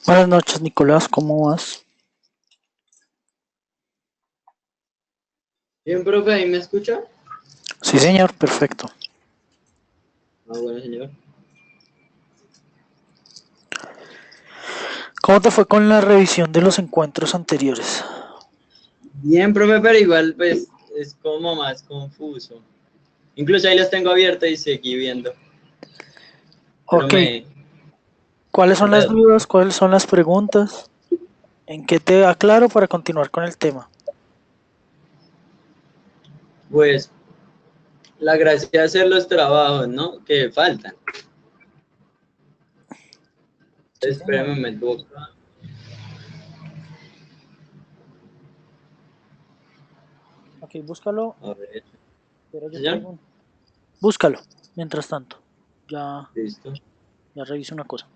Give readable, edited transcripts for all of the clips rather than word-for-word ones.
Buenas noches, Nicolás, ¿cómo vas? Bien, profe, ¿ahí me escucha? Sí, señor, perfecto. Bueno, señor. ¿Cómo te fue con la revisión de los encuentros anteriores? Bien, profe, pero igual, pues, es como más confuso. Incluso ahí los tengo abiertos y seguí viendo. Pero Ok, me ¿cuáles son las enredo. dudas? ¿Cuáles son las preguntas? ¿En qué te aclaro para continuar con el tema? Pues, la gracia de hacer los trabajos, ¿no? Que faltan. Sí, Espérame señor. un momento. Ok, búscalo, A ver, pero yo señor. pregunto. Búscalo, mientras tanto. Ya, Listo. ya reviso una cosa.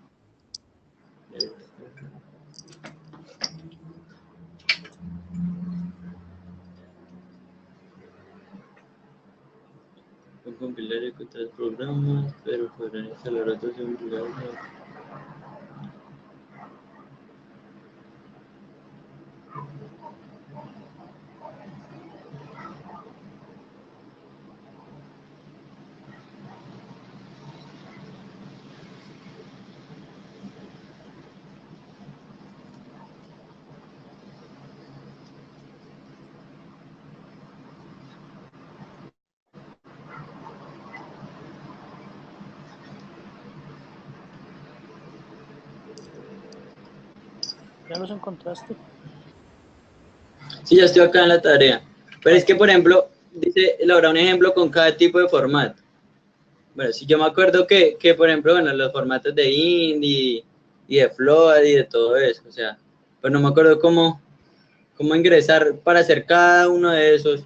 Voy a compilar y encontrar programas, pero podrán instalar otros en lugar. ¿Ya los encontraste? Sí, ya estoy acá en la tarea. Pero es Bueno, que, por ejemplo, dice, elaborar un ejemplo con cada tipo de formato. Bueno, sí, yo me acuerdo que, por ejemplo, bueno, los formatos de indie y de Float y de todo eso, o sea, pues no me acuerdo cómo ingresar para hacer cada uno de esos.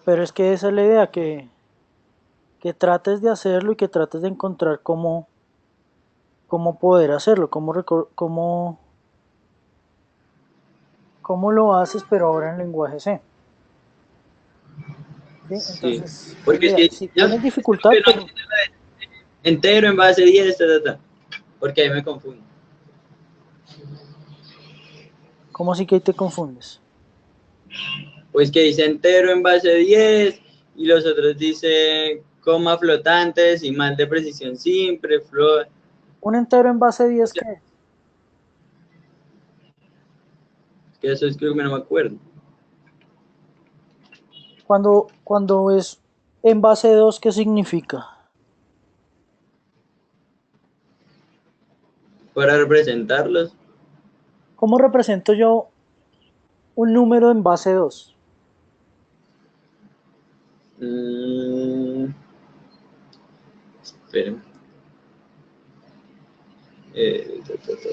pero es que esa es la idea, que trates de hacerlo y que trates de encontrar cómo poder hacerlo, cómo lo haces, pero ahora en lenguaje C. ¿Sí? Sí, Entonces, es la porque idea. si Si yo tienes dificultad, no entiendo entero en base 10, porque ahí me confundo. ¿cómo así que ahí te confundes? Pues que dice entero en base 10 y los otros dice coma flotante, decimal de precisión simple, float. Un entero en base O 10, sea, ¿qué es? que eso es que no me acuerdo. Cuando es en base 2, ¿qué significa? Para representarlos. ¿Cómo represento yo un número en base 2? Mmm, esperen. Ta, ta, ta.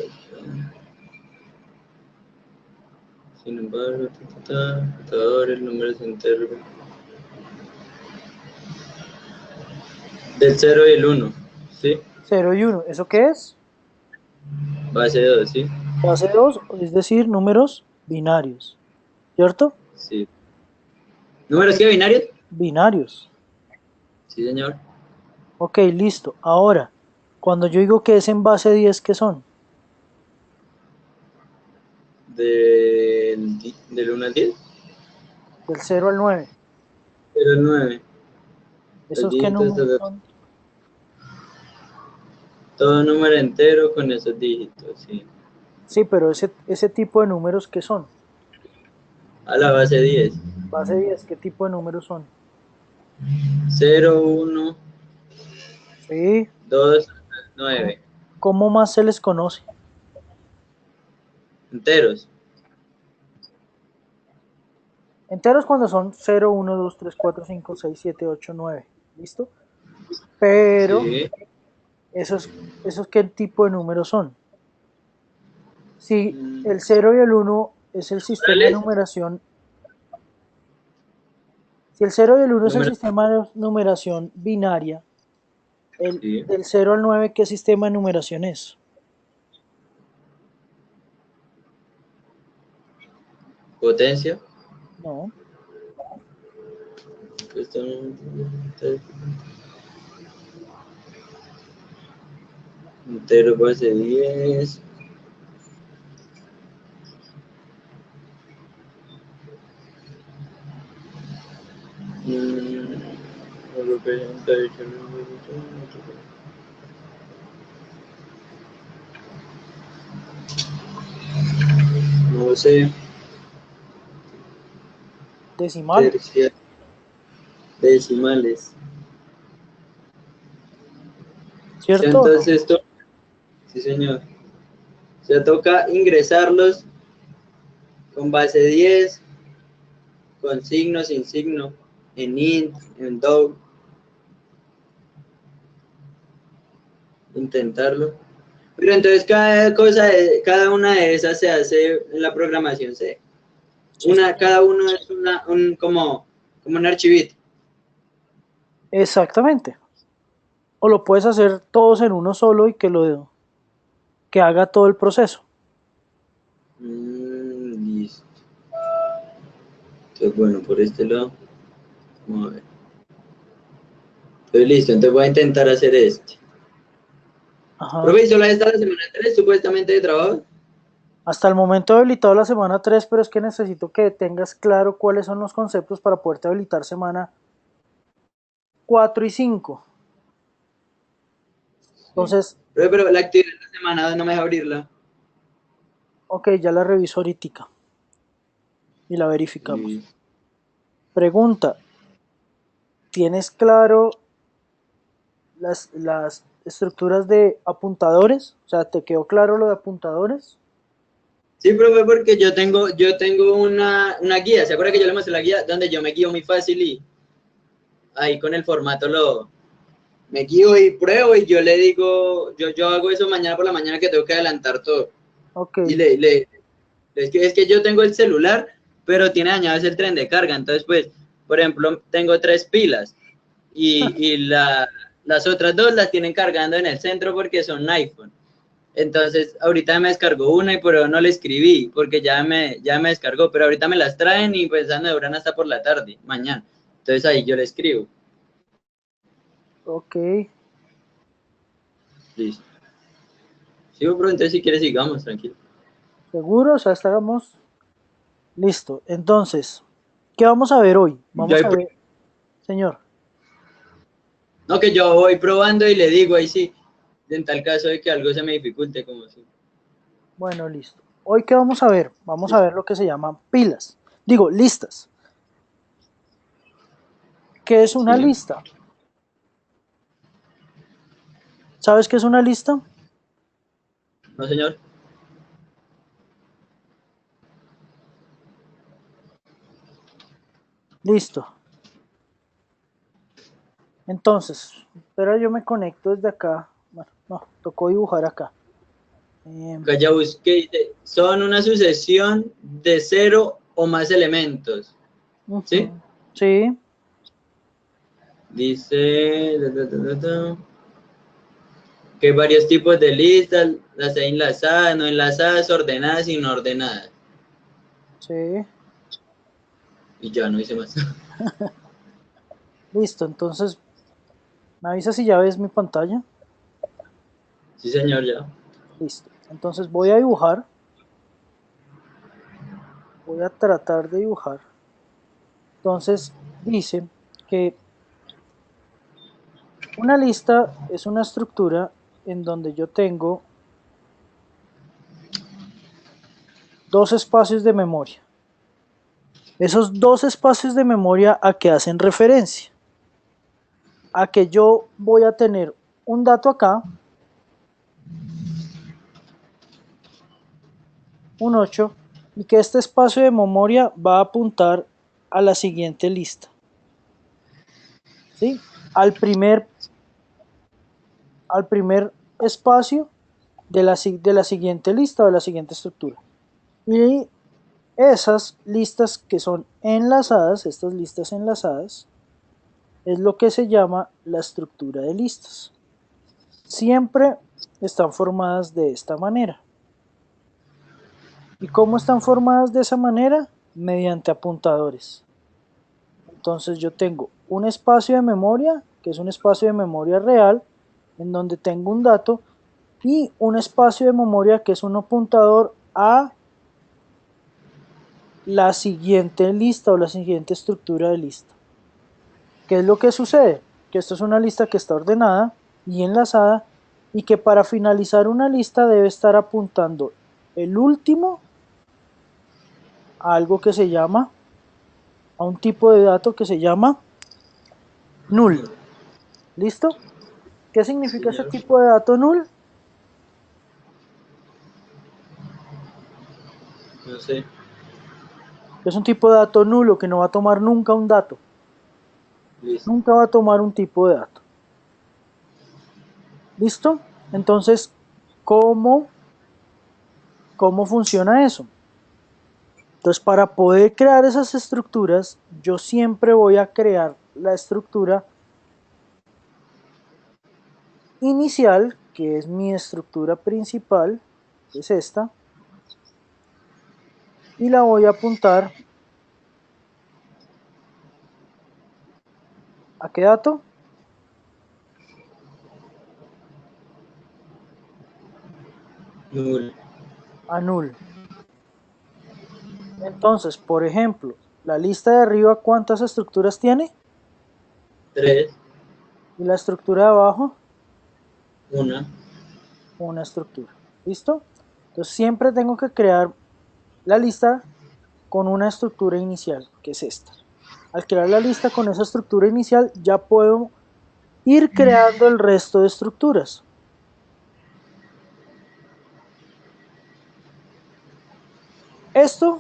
Sin embargo, contadores, números enteros. Del 0 y el 1, ¿sí? 0 y 1, ¿eso qué es? Base 2, ¿sí? Base 2, es decir, números binarios, ¿cierto? Sí. Ok, ¿Números qué binarios? binarios. Sí, señor. Ok, listo. Ahora, cuando yo digo que es en base 10, ¿qué son? Del 1 al 10. Del 0 al 9. 0 al 9. Los ¿Esos qué dígitos, números son? todo número entero con esos dígitos, sí. Sí, pero ese tipo de números, ¿qué son? A la base 10. Base 10, ¿qué tipo de números son? 0, 1, Sí. 2, ¿Cómo, 9. cómo más se les conoce? Enteros. Enteros cuando son 0, 1, 2, 3, 4, 5, 6, 7, 8, 9. ¿Listo? Pero, Sí. ¿esos qué tipo de números son? Si Mm, el 0 y el 1 es el sistema de ¿Reales? numeración, si el 0 y el 1 es el Número. sistema de numeración binaria, Sí. del 0 al 9, ¿qué sistema de numeración es? Potencia. No, Esto entero base 10. No sé, Decimal, tercial, decimales. Sí, ¿cierto o entonces no? esto, sí señor. Se toca ingresarlos con base 10, con signo, sin signo, en int, en dog, intentarlo. Pero entonces cada cosa, cada una de esas se hace en la programación C. Sí, señor. Cada uno es como un archivito. Exactamente. O lo puedes hacer todos en uno solo y que haga todo el proceso. Listo. Entonces, bueno, por este lado, vamos a ver. Estoy listo, entonces voy a intentar hacer este. Ajá. Profe, ¿y solo esta la semana 3 supuestamente de trabajo? Hasta el momento he habilitado la semana 3, pero es que necesito que tengas claro cuáles son los conceptos para poderte habilitar semana 4 y 5. Sí. Entonces, Pero la actividad de la semana no me deja abrirla. ok, ya la reviso ahorita y la verificamos. Listo. Pregunta, ¿tienes claro las estructuras de apuntadores? O sea, ¿te quedó claro lo de apuntadores? Sí, profe, porque yo tengo una guía. ¿Se acuerda que yo le mostré la guía donde yo me guío muy fácil y ahí con el formato me guío y pruebo y yo le digo, yo hago eso mañana por la mañana que tengo que adelantar todo. Ok, Y es que yo tengo el celular, pero tiene dañado ese el tren de carga. Entonces, pues, por ejemplo, tengo 3 pilas y las otras 2 las tienen cargando en el centro porque son iPhone. Entonces, ahorita me descargó una y por eso no le escribí, porque ya me descargó, pero ahorita me las traen y pues ya me duran hasta por la tarde, mañana. Entonces ahí yo le escribo. ok, Listo. Sí, pero entonces si quieres sigamos, tranquilo. seguro, o sea, estábamos listo. Entonces, ¿qué vamos a ver hoy? Yo Vamos ahí a ver, señor. no, que yo voy probando y le digo ahí sí, en tal caso de que algo se me dificulte, como así. Bueno, listo. Hoy, ¿qué vamos a ver? Vamos a Listo. ver lo que se llaman pilas. Digo, listas. ¿Qué es una Sí. lista? ¿Sabes qué es una lista? No, señor. Listo. Entonces, espera, yo me conecto desde acá. Bueno, no, tocó dibujar acá. Eh, Acá ya busqué, dice, son una sucesión de 0 o más elementos. ¿Sí? ujú, sí, Dice que hay varios tipos de listas, las hay enlazadas, no enlazadas, ordenadas y no ordenadas. sí. Y ya no hice más. Listo. Entonces, ¿me avisas si ya ves mi pantalla? Sí, señor, ya. Listo. Entonces voy a dibujar. Voy a tratar de dibujar. Entonces, dice que una lista es una estructura en donde yo tengo dos espacios de memoria. Esos dos espacios de memoria a que hacen referencia. A que yo voy a tener un dato acá, un 8, y que este espacio de memoria va a apuntar a la siguiente lista. ¿Sí? Al al primer espacio de la siguiente lista o de la siguiente estructura. Y esas listas que son enlazadas, estas listas enlazadas, es lo que se llama la estructura de listas. Siempre están formadas de esta manera. ¿Y cómo están formadas de esa manera? Mediante apuntadores. Entonces yo tengo un espacio de memoria, que es un espacio de memoria real, en donde tengo un dato, y un espacio de memoria que es un apuntador a la siguiente lista o la siguiente estructura de lista. ¿Qué es lo que sucede? Que esto es una lista que está ordenada y enlazada y que para finalizar una lista debe estar apuntando el último a algo que se llama, a un tipo de dato que se llama null. ¿Listo? ¿Qué significa ese Señor. tipo de dato null? No sé. Es un tipo de dato nulo que no va a tomar nunca un dato. Listo. Nunca va a tomar un tipo de dato. ¿Listo? Entonces, ¿cómo funciona eso? Entonces, para poder crear esas estructuras, yo siempre voy a crear la estructura inicial, que es mi estructura principal, que es esta, y la voy a apuntar ¿a qué dato? Null. A null. Entonces, por ejemplo, la lista de arriba, ¿cuántas estructuras tiene? 3. Y la estructura de abajo, 1. una estructura. ¿Listo? Entonces siempre tengo que crear la lista con una estructura inicial, que es esta. Al crear la lista con esa estructura inicial, ya puedo ir creando el resto de estructuras. Esto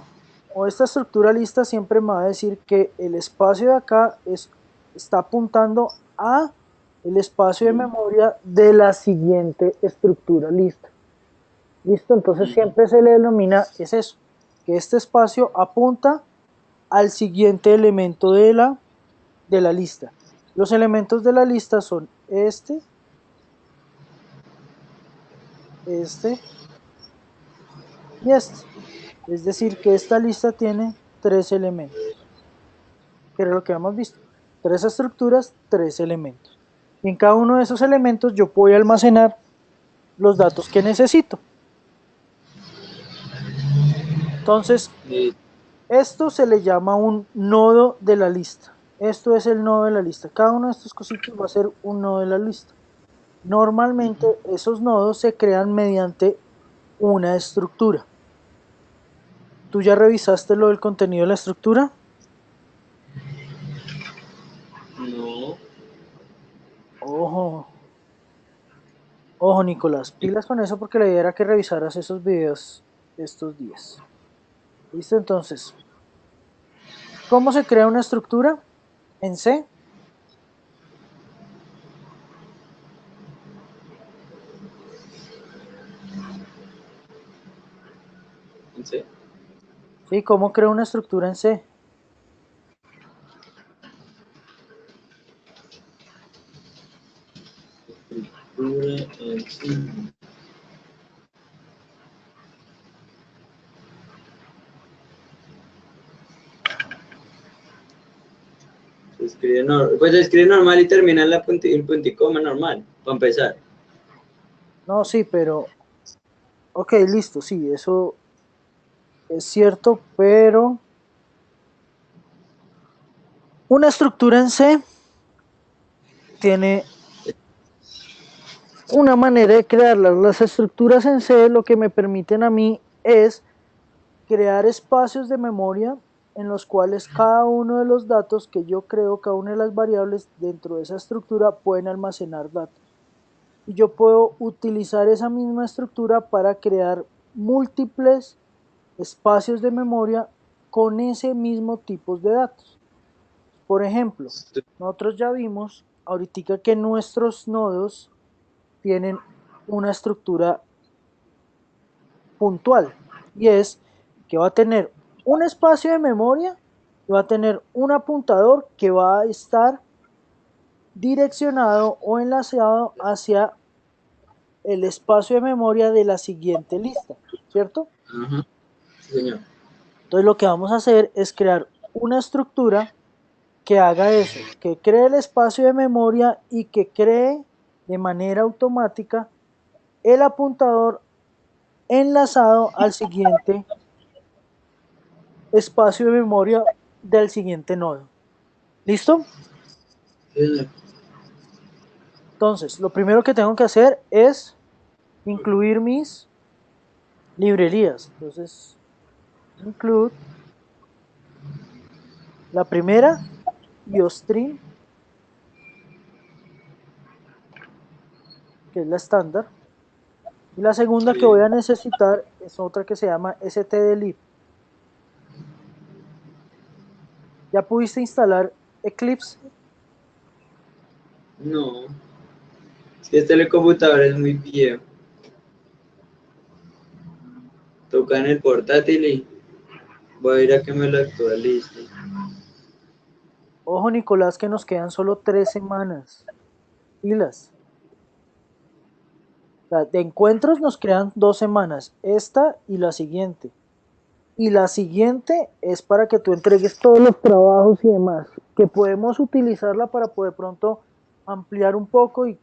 o esta estructura lista siempre me va a decir que el espacio de acá está apuntando a el espacio de memoria de la siguiente estructura lista. ¿Listo? Entonces siempre se le denomina, es eso, que este espacio apunta al siguiente elemento de la lista. Los elementos de la lista son este y este. Es decir, que esta lista tiene 3 elementos, que era lo que habíamos visto. 3 estructuras, 3 elementos. Y en cada uno de esos elementos yo voy a almacenar los datos que necesito. Entonces, esto se le llama un nodo de la lista. Esto es el nodo de la lista. Cada uno de estos cositos va a ser un nodo de la lista. Normalmente esos nodos se crean mediante una estructura. ¿Tú ya revisaste lo del contenido de la estructura? No. Ojo, ojo Nicolás, pilas con eso porque la idea era que revisaras esos videos estos días. ¿Listo? Entonces, ¿cómo se crea una estructura en C? ¿Sí? ¿Sí? ¿Cómo creo una estructura en C? Estructura en sí. Pues se escribe normal y termina en el punticoma normal, para empezar. No, sí, pero... Ok, listo, sí, eso es cierto, pero... Una estructura en C tiene una manera de crearlas. Las estructuras en C lo que me permiten a mí es crear espacios de memoria en los cuales cada uno de los datos que yo creo, cada una de las variables dentro de esa estructura pueden almacenar datos. Y yo puedo utilizar esa misma estructura para crear múltiples espacios de memoria con ese mismo tipo de datos. Por ejemplo, nosotros ya vimos ahorita que nuestros nodos tienen una estructura puntual y es que va a tener un espacio de memoria y va a tener un apuntador que va a estar direccionado o enlazado hacia el espacio de memoria de la siguiente lista, ¿cierto? Ajá. Sí, señor. Entonces lo que vamos a hacer es crear una estructura que haga eso, que cree el espacio de memoria y que cree de manera automática el apuntador enlazado al siguiente espacio de memoria del siguiente nodo. ¿Listo? Entonces, lo primero que tengo que hacer es incluir mis librerías. Entonces, include la primera, IOStream, que es la estándar. Y la segunda que voy a necesitar es otra que se llama stdlib. ¿Ya pudiste instalar Eclipse? No, es que este computador es muy viejo. Toca en el portátil y voy a ir a que me lo actualice. Ojo, Nicolás, que nos quedan solo 3 semanas. Pilas. O sea, de encuentros nos quedan 2 semanas. Esta y la siguiente. Y la siguiente es para que tú entregues todos los trabajos y demás. Que podemos utilizarla para poder pronto ampliar un poco y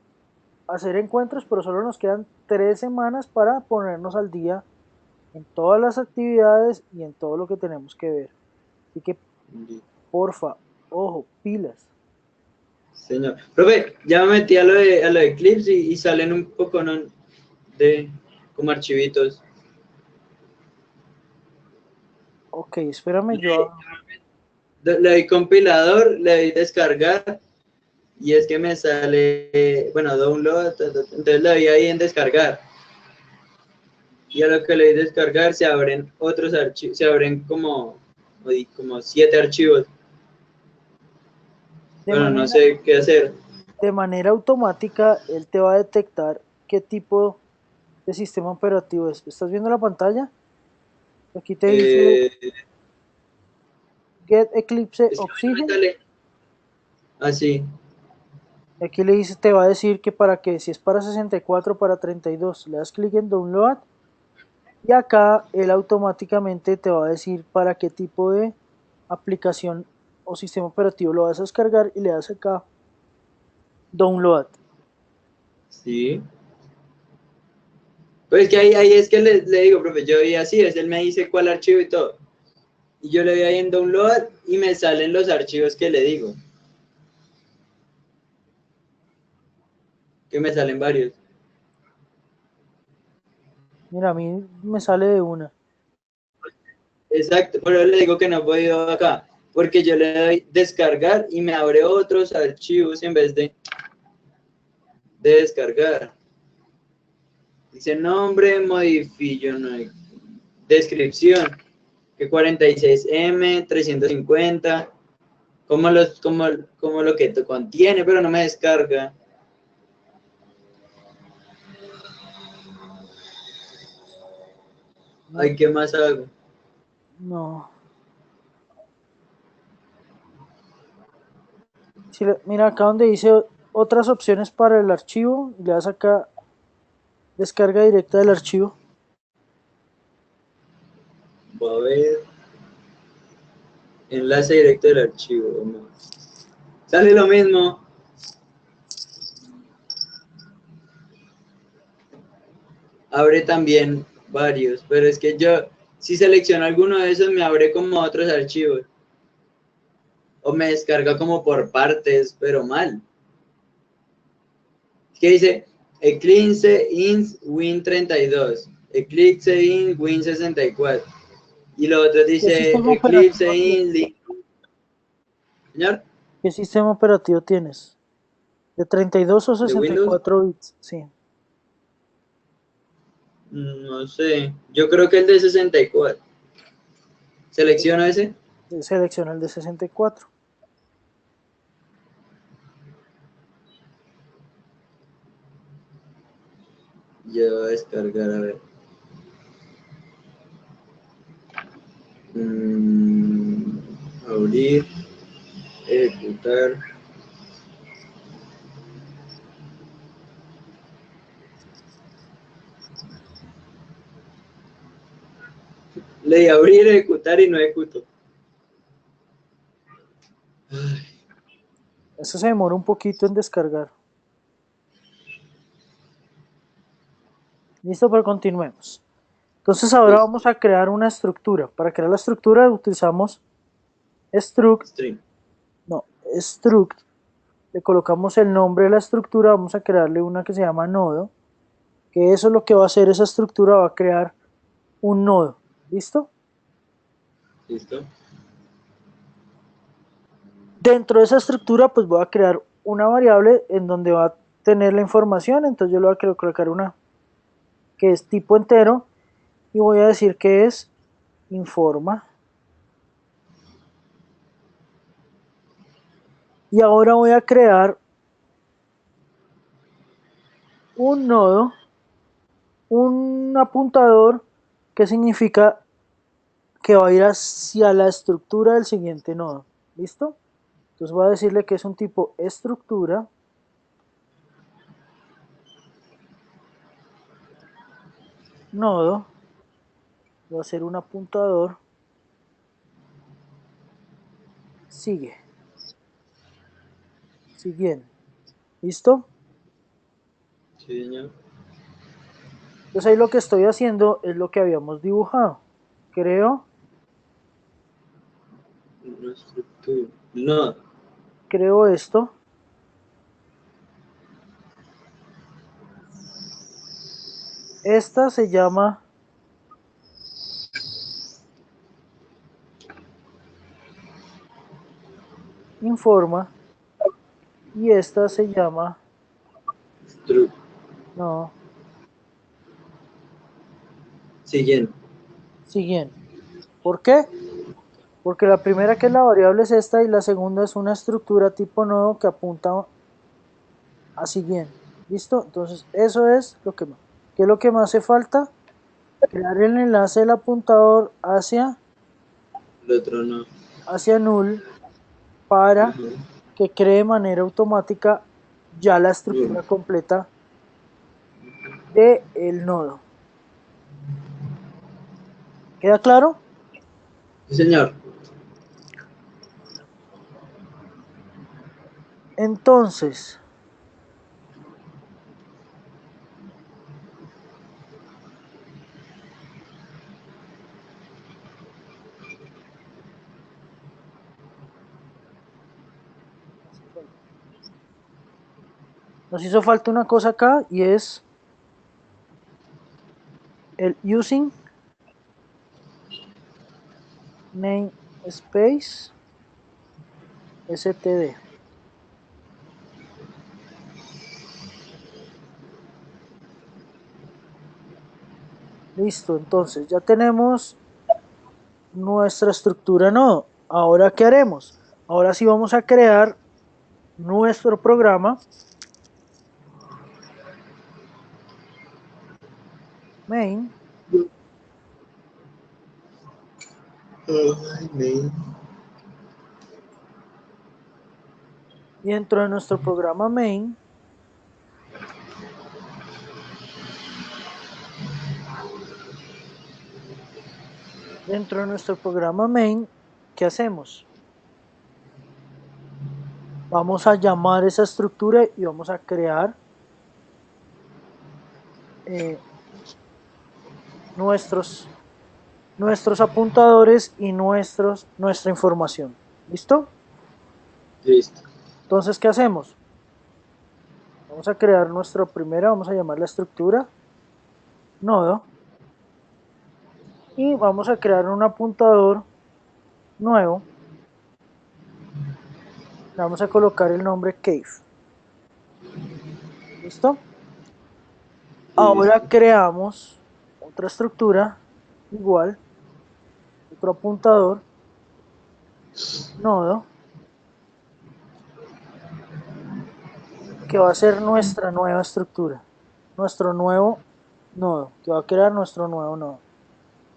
hacer encuentros, pero solo nos quedan 3 semanas para ponernos al día en todas las actividades y en todo lo que tenemos que ver. Así que, porfa, ojo, pilas. Señor. Profe, ya me metí a lo de Eclipse y salen un poco, ¿no? De como archivitos. Ok, espérame yo. Le doy compilador, le doy descargar y es que me sale, bueno, download, entonces le doy ahí en descargar. Y a lo que le doy descargar se abren otros archivos, se abren como 7 archivos. De Bueno, no manera, sé qué hacer. de manera automática, él te va a detectar qué tipo de sistema operativo es. ¿Estás viendo la pantalla? Aquí te dice Eh, Get Eclipse es que a mí no me Oxygen. sale así. Aquí le dice, te va a decir que para qué, si es para 64, para 32, le das clic en Download y acá él automáticamente te va a decir para qué tipo de aplicación o sistema operativo lo vas a descargar y le das acá Download. Sí. Pues que ahí es que le digo, profe, yo vi así, es él me dice cuál archivo y todo. Y yo le doy ahí en download y me salen los archivos que le digo. Que me salen varios. Mira, a mí me sale de una. Exacto, pero le digo que no he podido acá. Porque yo le doy descargar y me abre otros archivos en vez de descargar. Dice nombre, modifillo, no hay descripción. Que 46M, 350. Como lo que contiene, pero no me descarga. No, Ay, ¿qué más hago? no. Si mira acá donde dice otras opciones para el archivo, le das acá descarga directa del archivo. Voy a ver. Enlace directo del archivo. No. Sale lo mismo. Abre también varios, pero es que yo, si selecciono alguno de esos, me abre como otros archivos. O me descarga como por partes, pero mal. Es que dice Eclipse int Win32, Eclipse int Win64. Y lo otro ¿Qué dice sistema Eclipse operativo int tienes? Señor, ¿Qué sistema operativo tienes? ¿De 32 o de Windows, 64 bits? Sí. no sé. Yo creo que el de 64. Selecciono ese. Selecciona el de 64. Ya voy a descargar, a ver. Mm, abrir, ejecutar. Le di abrir, ejecutar y no ejecuto. Esto se demora un poquito en descargar. Listo, pero continuemos. Entonces ahora Listo. vamos a crear una estructura. Para crear la estructura utilizamos struct, String. no, struct. Le colocamos el nombre de la estructura, vamos a crearle una que se llama nodo, que eso es lo que va a hacer esa estructura, va a crear un nodo. ¿Listo? Listo. Dentro de esa estructura pues voy a crear una variable en donde va a tener la información, entonces yo le voy a colocar una que es tipo entero y voy a decir que es informa. Y ahora voy a crear un nodo, un apuntador que significa que va a ir hacia la estructura del siguiente nodo. ¿Listo? Entonces voy a decirle que es un tipo estructura. Nodo. Voy a hacer un apuntador. Sigue. Siguiente. ¿Listo? Sí, señor. Entonces ahí lo que estoy haciendo es lo que habíamos dibujado. Creo, Una estructura. No. creo esto. Esta se llama informa y esta se llama Stru. no, Siguiente. siguiente. ¿Por qué? Porque la primera que es la variable es esta y la segunda es una estructura tipo nodo que apunta a siguiente. ¿Listo? Entonces eso es lo que más. ¿Qué es lo que más hace falta? Crear el enlace del apuntador El otro no. hacia null para Ajá. que cree de manera automática ya la Null. estructura completa del nodo. ¿Queda claro? Sí, señor. Entonces, nos hizo falta una cosa acá y es el using namespace std. Listo, entonces ya tenemos nuestra estructura nodo. Ahora, ¿qué haremos? Ahora sí vamos a crear nuestro programa main Ay, me. y dentro de nuestro programa main dentro de nuestro programa main, ¿qué hacemos? Vamos a llamar esa estructura y vamos a crear eh, nuestros apuntadores y nuestra información. ¿Listo? Listo. Entonces, ¿qué hacemos? Vamos a crear nuestra primera, vamos a llamar la estructura nodo y vamos a crear un apuntador nuevo. Le vamos a colocar el nombre cave. ¿Listo? Ahora Listo. creamos otra estructura igual, otro apuntador nodo que va a ser nuestra nueva estructura, nuestro nuevo nodo, que va a crear nuestro nuevo nodo.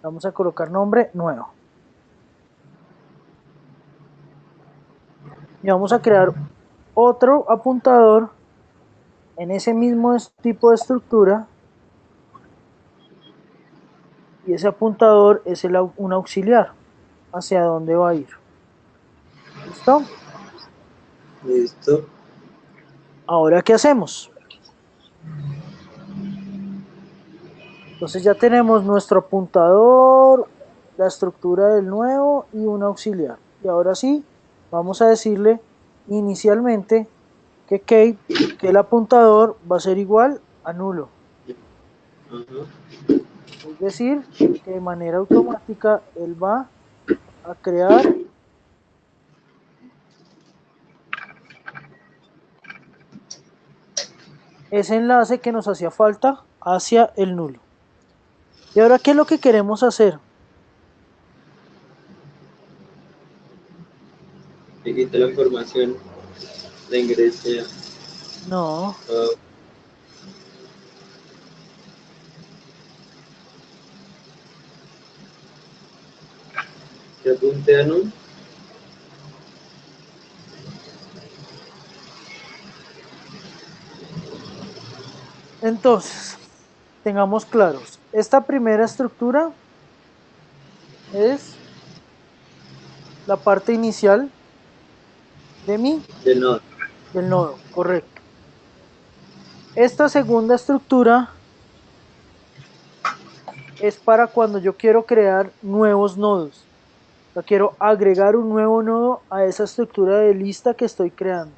Vamos a colocar nombre nuevo. Y vamos a crear otro apuntador en ese mismo tipo de estructura. Y ese apuntador es un auxiliar. ¿Hacia dónde va a ir? ¿Listo? Listo. Ahora, ¿qué hacemos? Entonces ya tenemos nuestro apuntador, la estructura del nuevo y un auxiliar. Y ahora sí, vamos a decirle inicialmente que Kate, que el apuntador va a ser igual a nulo. Ajá. Es decir, que de manera automática él va a crear ese enlace que nos hacía falta hacia el nulo. ¿Y ahora qué es lo que queremos hacer? Y quita la información de ingreso ya. No, Ah, ¿qué apunte no? entonces, tengamos claros, esta primera estructura es la parte inicial de De no. del nodo, correcto. Esta segunda estructura es para cuando yo quiero crear nuevos nodos. O sea, quiero agregar un nuevo nodo a esa estructura de lista que estoy creando.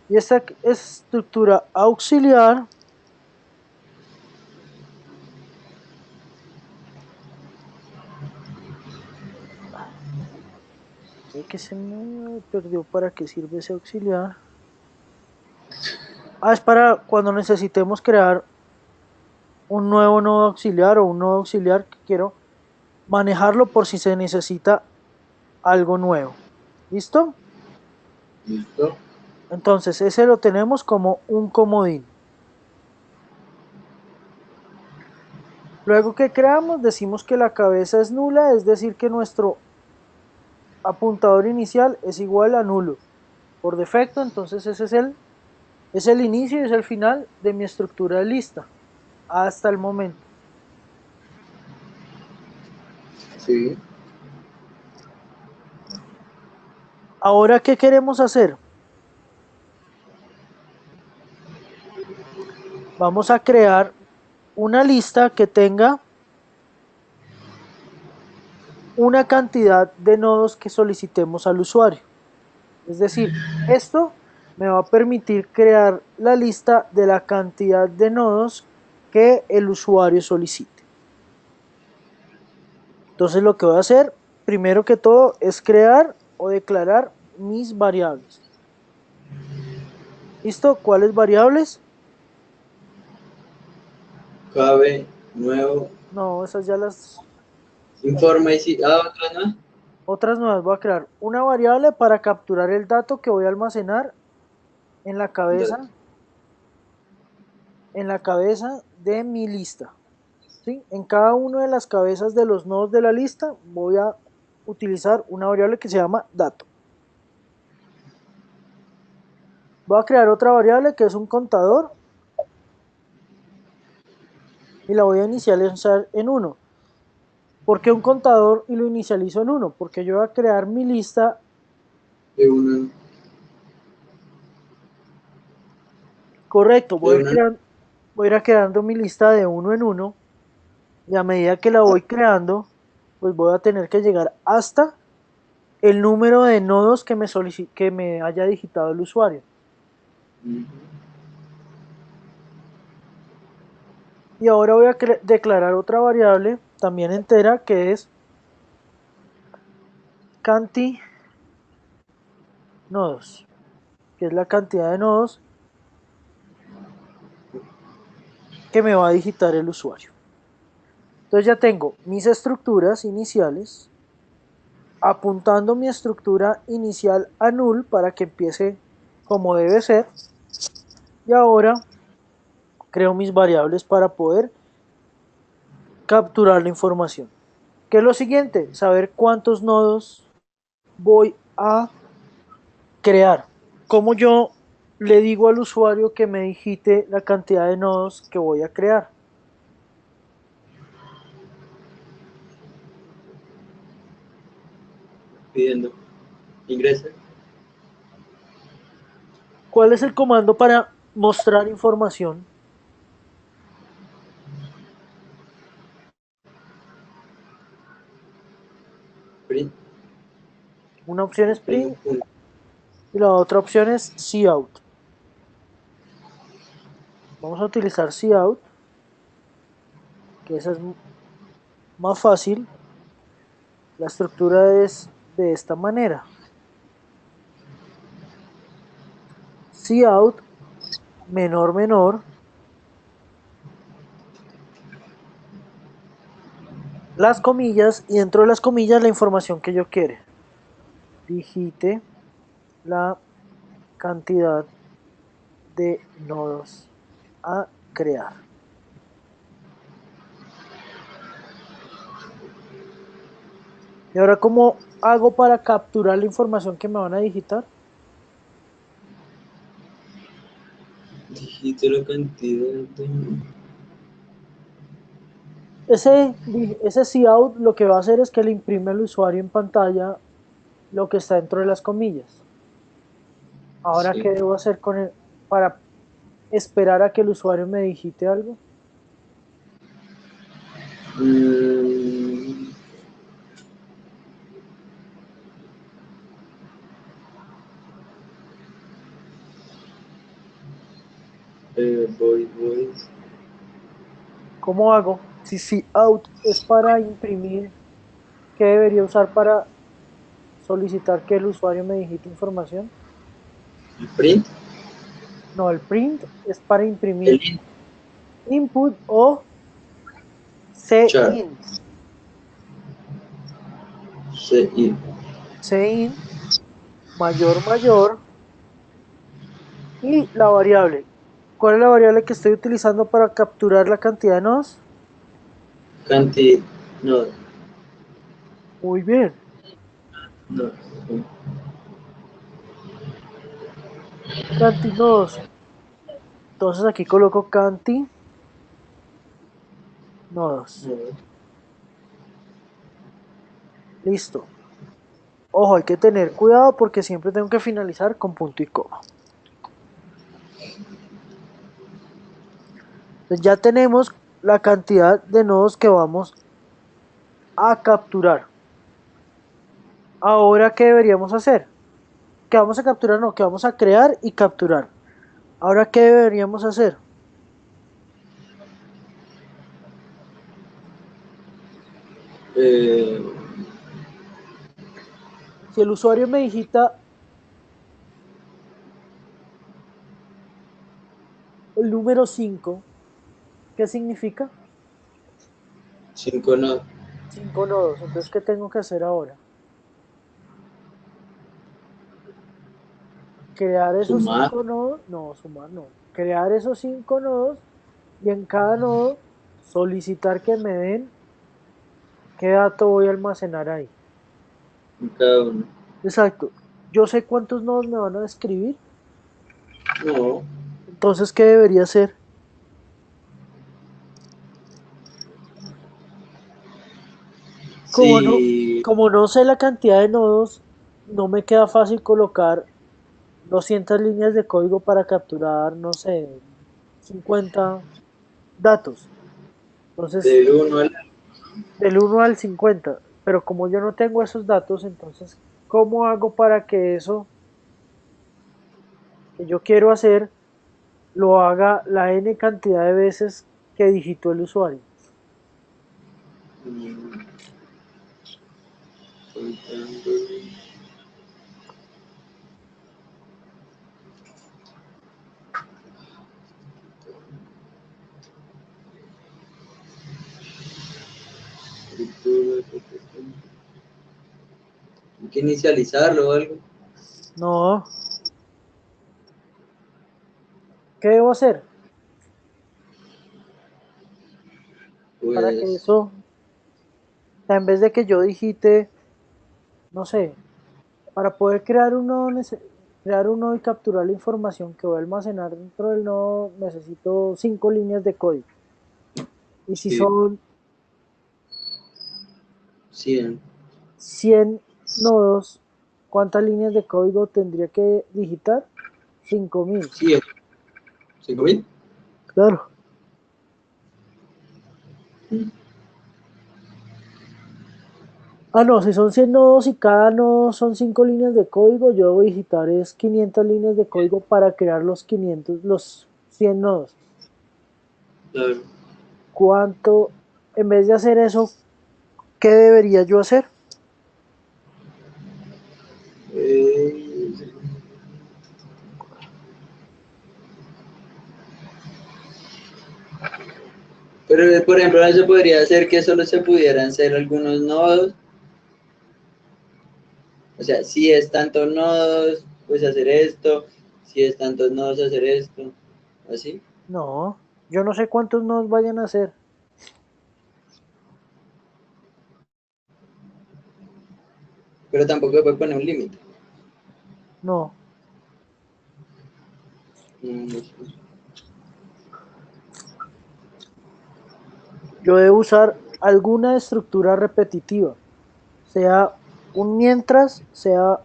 Y esta estructura auxiliar que se me perdió para qué sirve ese auxiliar. Es para cuando necesitemos crear un nuevo nodo auxiliar o un nodo auxiliar que quiero manejarlo por si se necesita algo nuevo. ¿Listo? Listo. Entonces, ese lo tenemos como un comodín. Luego que creamos, decimos que la cabeza es nula, es decir, que nuestro apuntador inicial es igual a nulo. Por defecto, entonces ese es el inicio y es el final de mi estructura de lista hasta el momento. Sí. Ahora, ¿qué queremos hacer? Vamos a crear una lista que tenga una cantidad de nodos que solicitemos al usuario. Es decir, esto me va a permitir crear la lista de la cantidad de nodos que el usuario solicite. Entonces lo que voy a hacer, primero que todo, es crear o declarar mis variables. ¿Listo? ¿Cuáles variables? Cabe, nuevo, No, esas ya las informa y creé. si. Ah, otra no. Otras nuevas, voy a crear una variable para capturar el dato que voy a almacenar en Dato. en la cabeza de mi lista. ¿Sí? En cada una de las cabezas de los nodos de la lista voy a utilizar una variable que se llama dato. Voy a crear otra variable que es un contador y la voy a inicializar en 1. ¿Por qué un contador y lo inicializo en 1? Porque yo voy a crear mi lista. De una. Correcto, De una. voy a ir creando mi lista de 1 en 1 y a medida que la voy creando, pues voy a tener que llegar hasta el número de nodos que me haya digitado el usuario. Ujú. Y ahora voy a declarar otra variable también entera que es canti nodos, que es la cantidad de nodos que me va a digitar el usuario. Entonces ya tengo mis estructuras iniciales, apuntando mi estructura inicial a null para que empiece como debe ser. Y ahora creo mis variables para poder capturar la información. ¿Qué es lo siguiente? Saber cuántos nodos voy a crear. ¿Cómo yo le digo al usuario que me digite la cantidad de nodos que voy a crear? Pidiendo. Ingresa. ¿Cuál es el comando para mostrar información? Print, Una opción es print, print y la otra opción es cout. Vamos a utilizar cout, que esa es más fácil. La estructura es de esta manera. Cout menor menor, las comillas y dentro de las comillas la información que yo quiere. Digite la cantidad de nodos a crear. Y ahora, ¿cómo hago para capturar la información que me van a digitar? digite la cantidad de... Ese cout lo que va a hacer es que le imprime al usuario en pantalla lo que está dentro de las comillas. Ahora, ¿qué Sí. debo hacer con para esperar a que el usuario me digite algo? Mm, voy. ¿Cómo hago? Si cout es para imprimir, ¿qué debería usar para solicitar que el usuario me digite información? Print, No, el print es para el imprimir int, input o char, cin. ci. Cin mayor mayor y la variable. ¿Cuál es la variable que estoy utilizando para capturar la cantidad de nodos? Cantidad, no, Muy bien. no. Canti nodos. Entonces aquí coloco canti nodos. No. Listo. Ojo, hay que tener cuidado porque siempre tengo que finalizar con punto y coma. Entonces ya tenemos la cantidad de nodos que vamos a capturar. Ahora, ¿qué deberíamos hacer? ¿Qué vamos a capturar? No, que vamos a crear y capturar. Ahora, ¿qué deberíamos hacer? Eh, Si el usuario me digita el número 5, ¿qué significa? 5 no. 5 nodos. Entonces, ¿qué tengo que hacer ahora? Crear esos Sumar. 5 nodos. No, sumar no. Crear esos 5 nodos y en cada nodo solicitar que me den qué dato voy a almacenar ahí. Cada uno. Exacto. Yo sé cuántos nodos me van a escribir. No. Entonces, ¿qué debería hacer? Como no, Si, como no sé la cantidad de nodos, no me queda fácil colocar 200 líneas de código para capturar, no sé, 50 datos. Entonces, del uno al... del 1 al 50. Pero como yo no tengo esos datos, entonces, ¿cómo hago para que eso que yo quiero hacer lo haga la n cantidad de veces que digitó el usuario? Mm, hay que inicializarlo o algo. No, ¿qué debo hacer para que Pues, eso, o sea, en vez de que yo digite, no sé, para poder crear un nodo y capturar la información que voy a almacenar dentro del nodo, necesito 5 líneas de código. Y si sí, son 100. 100 nodos, ¿cuántas líneas de código tendría que digitar? 5000. Sí, 5.000. Claro. Ah, no, si son 100 nodos y cada nodo son 5 líneas de código, yo debo digitar es 500 líneas de código para crear los 100 nodos. Claro. ¿Cuánto, en vez de hacer eso, qué debería yo hacer? Eh, pero, por ejemplo, eso podría hacer que solo se pudieran hacer algunos nodos. O sea, si es tantos nodos, pues hacer esto. Si es tantos nodos, hacer esto. Así. No, yo no sé cuántos nodos vayan a hacer. Pero tampoco se puede poner un límite. No, Mm, yo debo usar alguna estructura repetitiva, sea un mientras, sea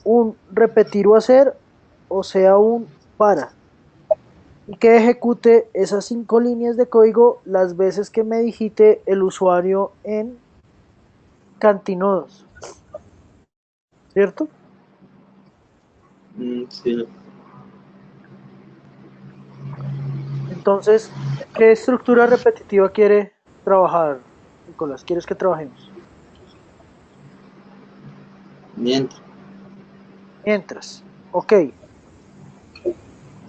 un repetir o hacer, o sea un para. Y que ejecute esas 5 líneas de código las veces que me digite el usuario en cantinodos, ¿cierto? sí, no. Entonces, ¿qué estructura repetitiva quiere trabajar, Nicolás? ¿Quieres que trabajemos? Mientras. Mientras, ok.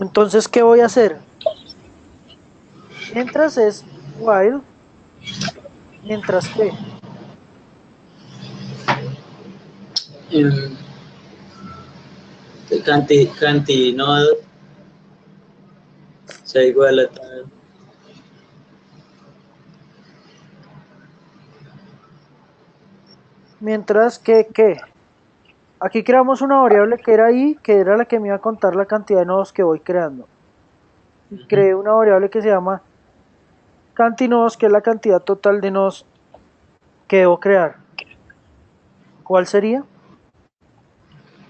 Entonces, ¿qué voy a hacer? Mientras es while, mientras que, Em, Cantinodo sea igual a tal. mientras que, ¿qué? Aquí creamos una variable que era i, que era la que me iba a contar la cantidad de nodos que voy creando. Y Ujú. creé una variable que se llama cantinodos, que es la cantidad total de nodos que debo crear. ¿Cuál sería?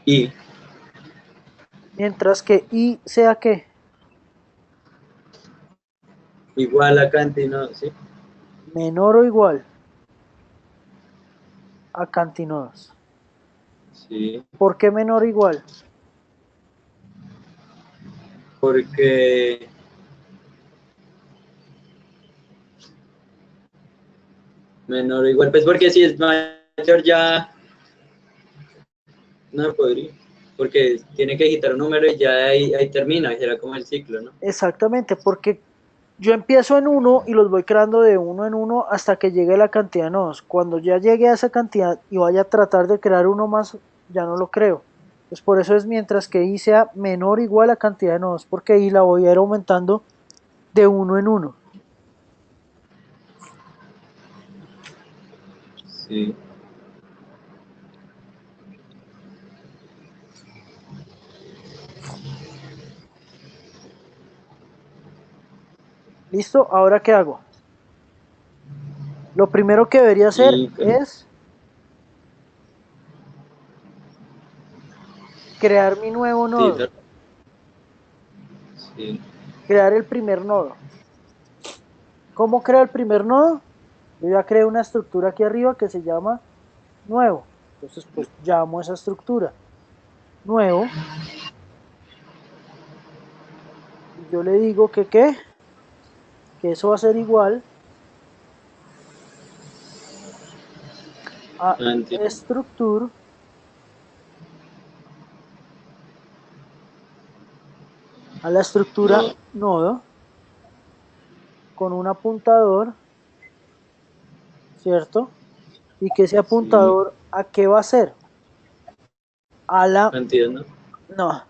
Y Mientras que i sea qué, igual a cantinodo, ¿sí? menor o igual a cantinodos. Sí. ¿Por qué menor o igual? Porque menor o igual, pues porque si es mayor ya no podría. Porque tiene que digitar un número y ya ahí termina, y será como el ciclo, ¿no? Exactamente, porque yo empiezo en uno y los voy creando de uno en uno hasta que llegue la cantidad de nodos. Cuando ya llegue a esa cantidad y vaya a tratar de crear uno más, ya no lo creo. Pues por eso es mientras que i sea menor o igual a cantidad de nodos, porque i la voy a ir aumentando de uno en uno. Sí. ¿Listo? ¿Ahora qué hago? Lo primero que debería hacer Y es crear mi nuevo sí, nodo, sí. crear el primer nodo. ¿Cómo creo el primer nodo? Yo ya creé una estructura aquí arriba que se llama nuevo. Entonces, pues llamo esa estructura nuevo y yo le digo que qué, que eso va a ser igual a Anti. estructure, a la estructura No, nodo con un apuntador, ¿cierto? Y que ese sí. apuntador, ¿a qué va a ser? A la, Cantidad, ¿no? no,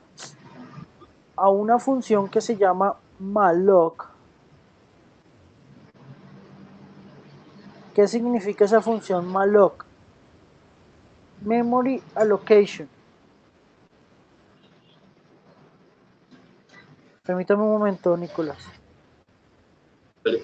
a una función que se llama malloc. ¿Qué significa esa función malloc? Memory allocation. Permítame un momento, Nicolás. Vale.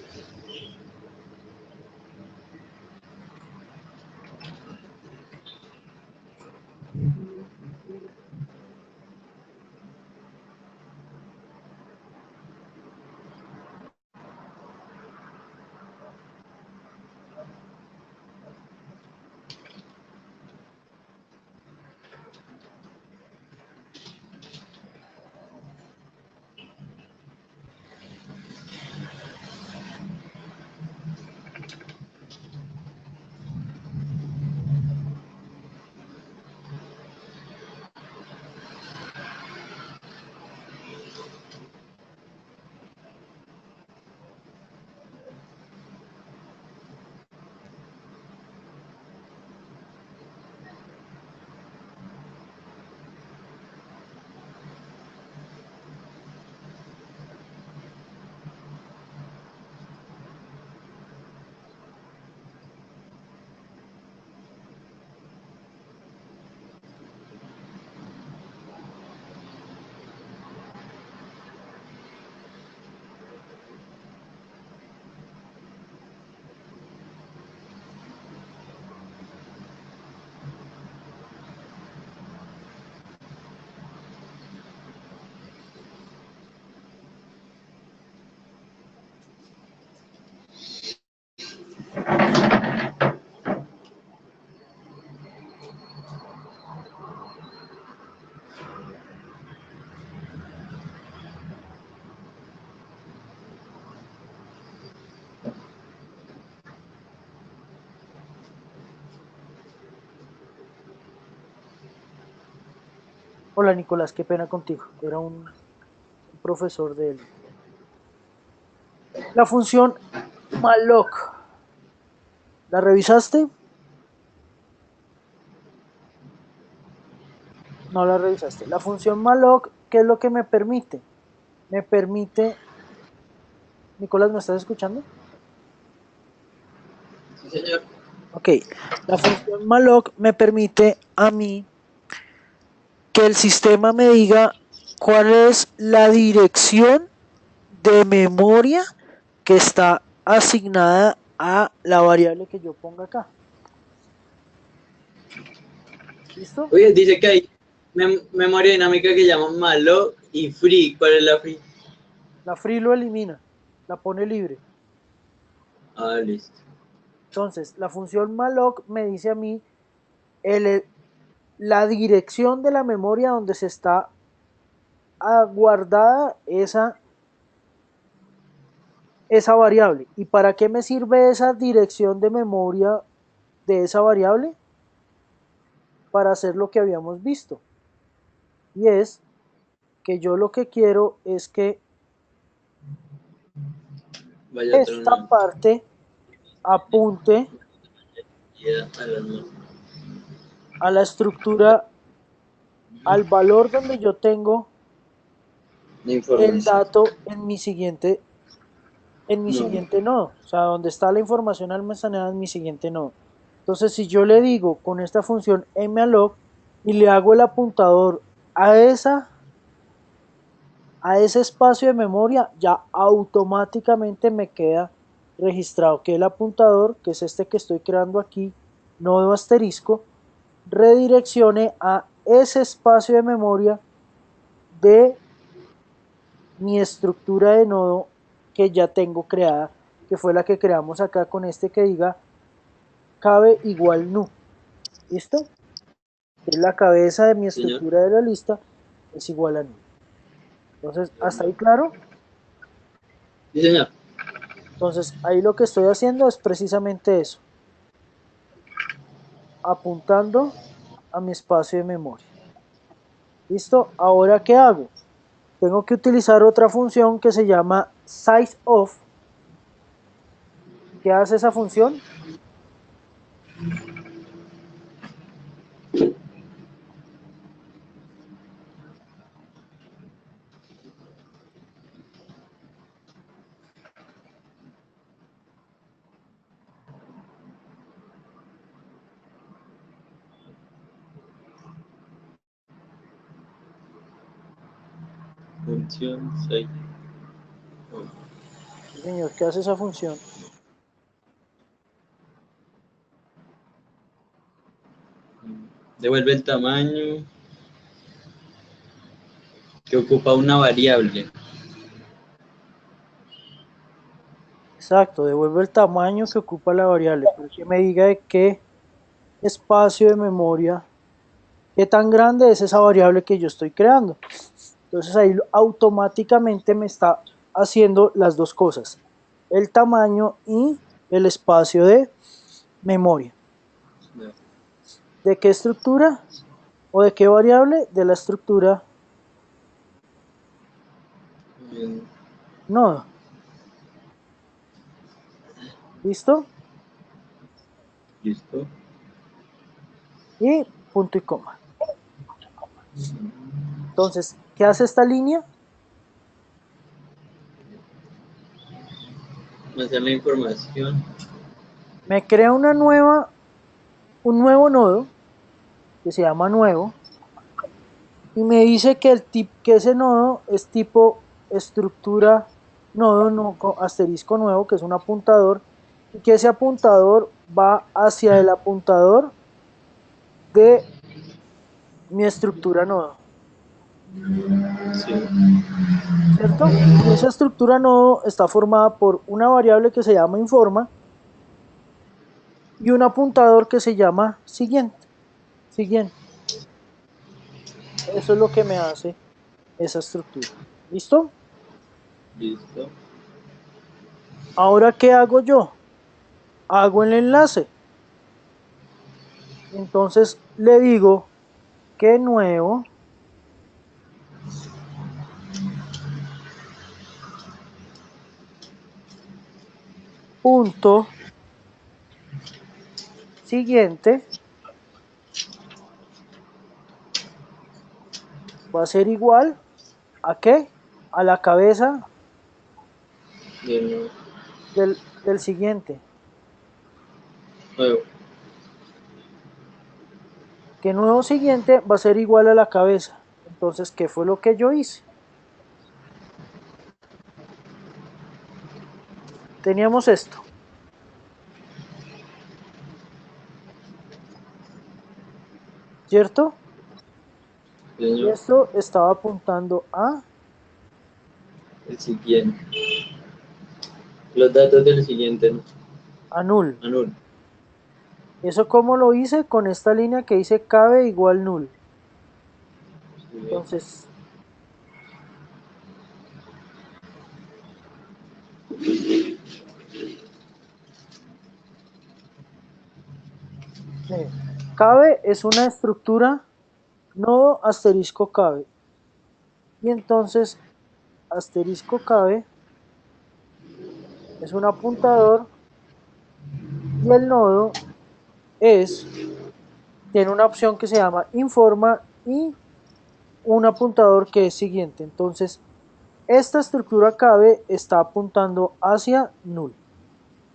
Hola Nicolás, qué pena contigo. Era un profesor de él. La función malloc, ¿la revisaste? No la revisaste. La función malloc, ¿qué es lo que me permite? Me permite, Nicolás, ¿me estás escuchando? Sí, señor. Ok, la función malloc me permite a mí que el sistema me diga cuál es la dirección de memoria que está asignada a la variable que yo ponga acá. ¿Listo? Oye, dice que hay memoria dinámica que llaman malloc y free. ¿Cuál es la free? La free lo elimina, la pone libre. Ah, listo. Entonces, la función malloc me dice a mí el, la dirección de la memoria donde se está guardada esa variable. ¿Y para qué me sirve esa dirección de memoria de esa variable? Para hacer lo que habíamos visto. Y es que yo lo que quiero es que Vaya otro esta nombre. parte apunte Ya, a las nueve. a la estructura, al valor donde yo tengo La el información. dato en mi No. siguiente nodo, o sea, donde está la información almacenada en mi siguiente nodo. Entonces, si yo le digo con esta función malloc y le hago el apuntador a a ese espacio de memoria, ya automáticamente me queda registrado que el apuntador, que es este que estoy creando aquí, nodo asterisco, redireccione a ese espacio de memoria de mi estructura de nodo que ya tengo creada, que fue la que creamos acá con este que diga cabe igual nu. ¿Listo? Es la cabeza de mi Señor. estructura de la lista es igual a nu. Entonces, ¿hasta ahí claro? Sí, señor. Entonces, ahí lo que estoy haciendo es precisamente eso, apuntando a mi espacio de memoria. ¿Listo? Ahora, ¿qué hago? Tengo que utilizar otra función que se llama sizeOf. ¿Qué hace esa función? Función 6. Sí, señor, ¿qué hace esa función? Devuelve el tamaño que ocupa una variable. Exacto, devuelve el tamaño que ocupa la variable, pero que me diga de qué espacio de memoria, qué tan grande es esa variable que yo estoy creando. Entonces ahí automáticamente me está haciendo las dos cosas, el tamaño y el espacio de memoria. ¿De qué estructura? ¿O de qué variable? De la estructura Bien, nodo. ¿Listo? listo. Y punto y coma. Entonces, ¿qué hace esta línea? Hacer la información. Me crea un nuevo nodo que se llama nuevo y me dice que que ese nodo es tipo estructura nodo no, asterisco nuevo, que es un apuntador, y que ese apuntador va hacia el apuntador de mi estructura nodo, Sí. ¿cierto? Y esa estructura nodo está formada por una variable que se llama informa y un apuntador que se llama siguiente. Eso es lo que me hace esa estructura. ¿Listo? Listo. Ahora, ¿qué hago yo? Hago el enlace. Entonces le digo que nuevo punto siguiente va a ser igual ¿a qué? A la cabeza del del siguiente. nuevo. Que nuevo siguiente va a ser igual a la cabeza. Entonces, ¿qué fue lo que yo hice? Teníamos esto. ¿Cierto? Y Señor, esto estaba apuntando el siguiente. Los datos del siguiente, ¿no? a null. Anul. ¿Eso cómo lo hice? Con esta línea que dice cabe igual null. Entonces, miren, cabe es una estructura nodo asterisco cabe. Y entonces, asterisco cabe es un apuntador y el nodo tiene una opción que se llama informa y un apuntador que es siguiente. Entonces, esta estructura cabe está apuntando hacia null.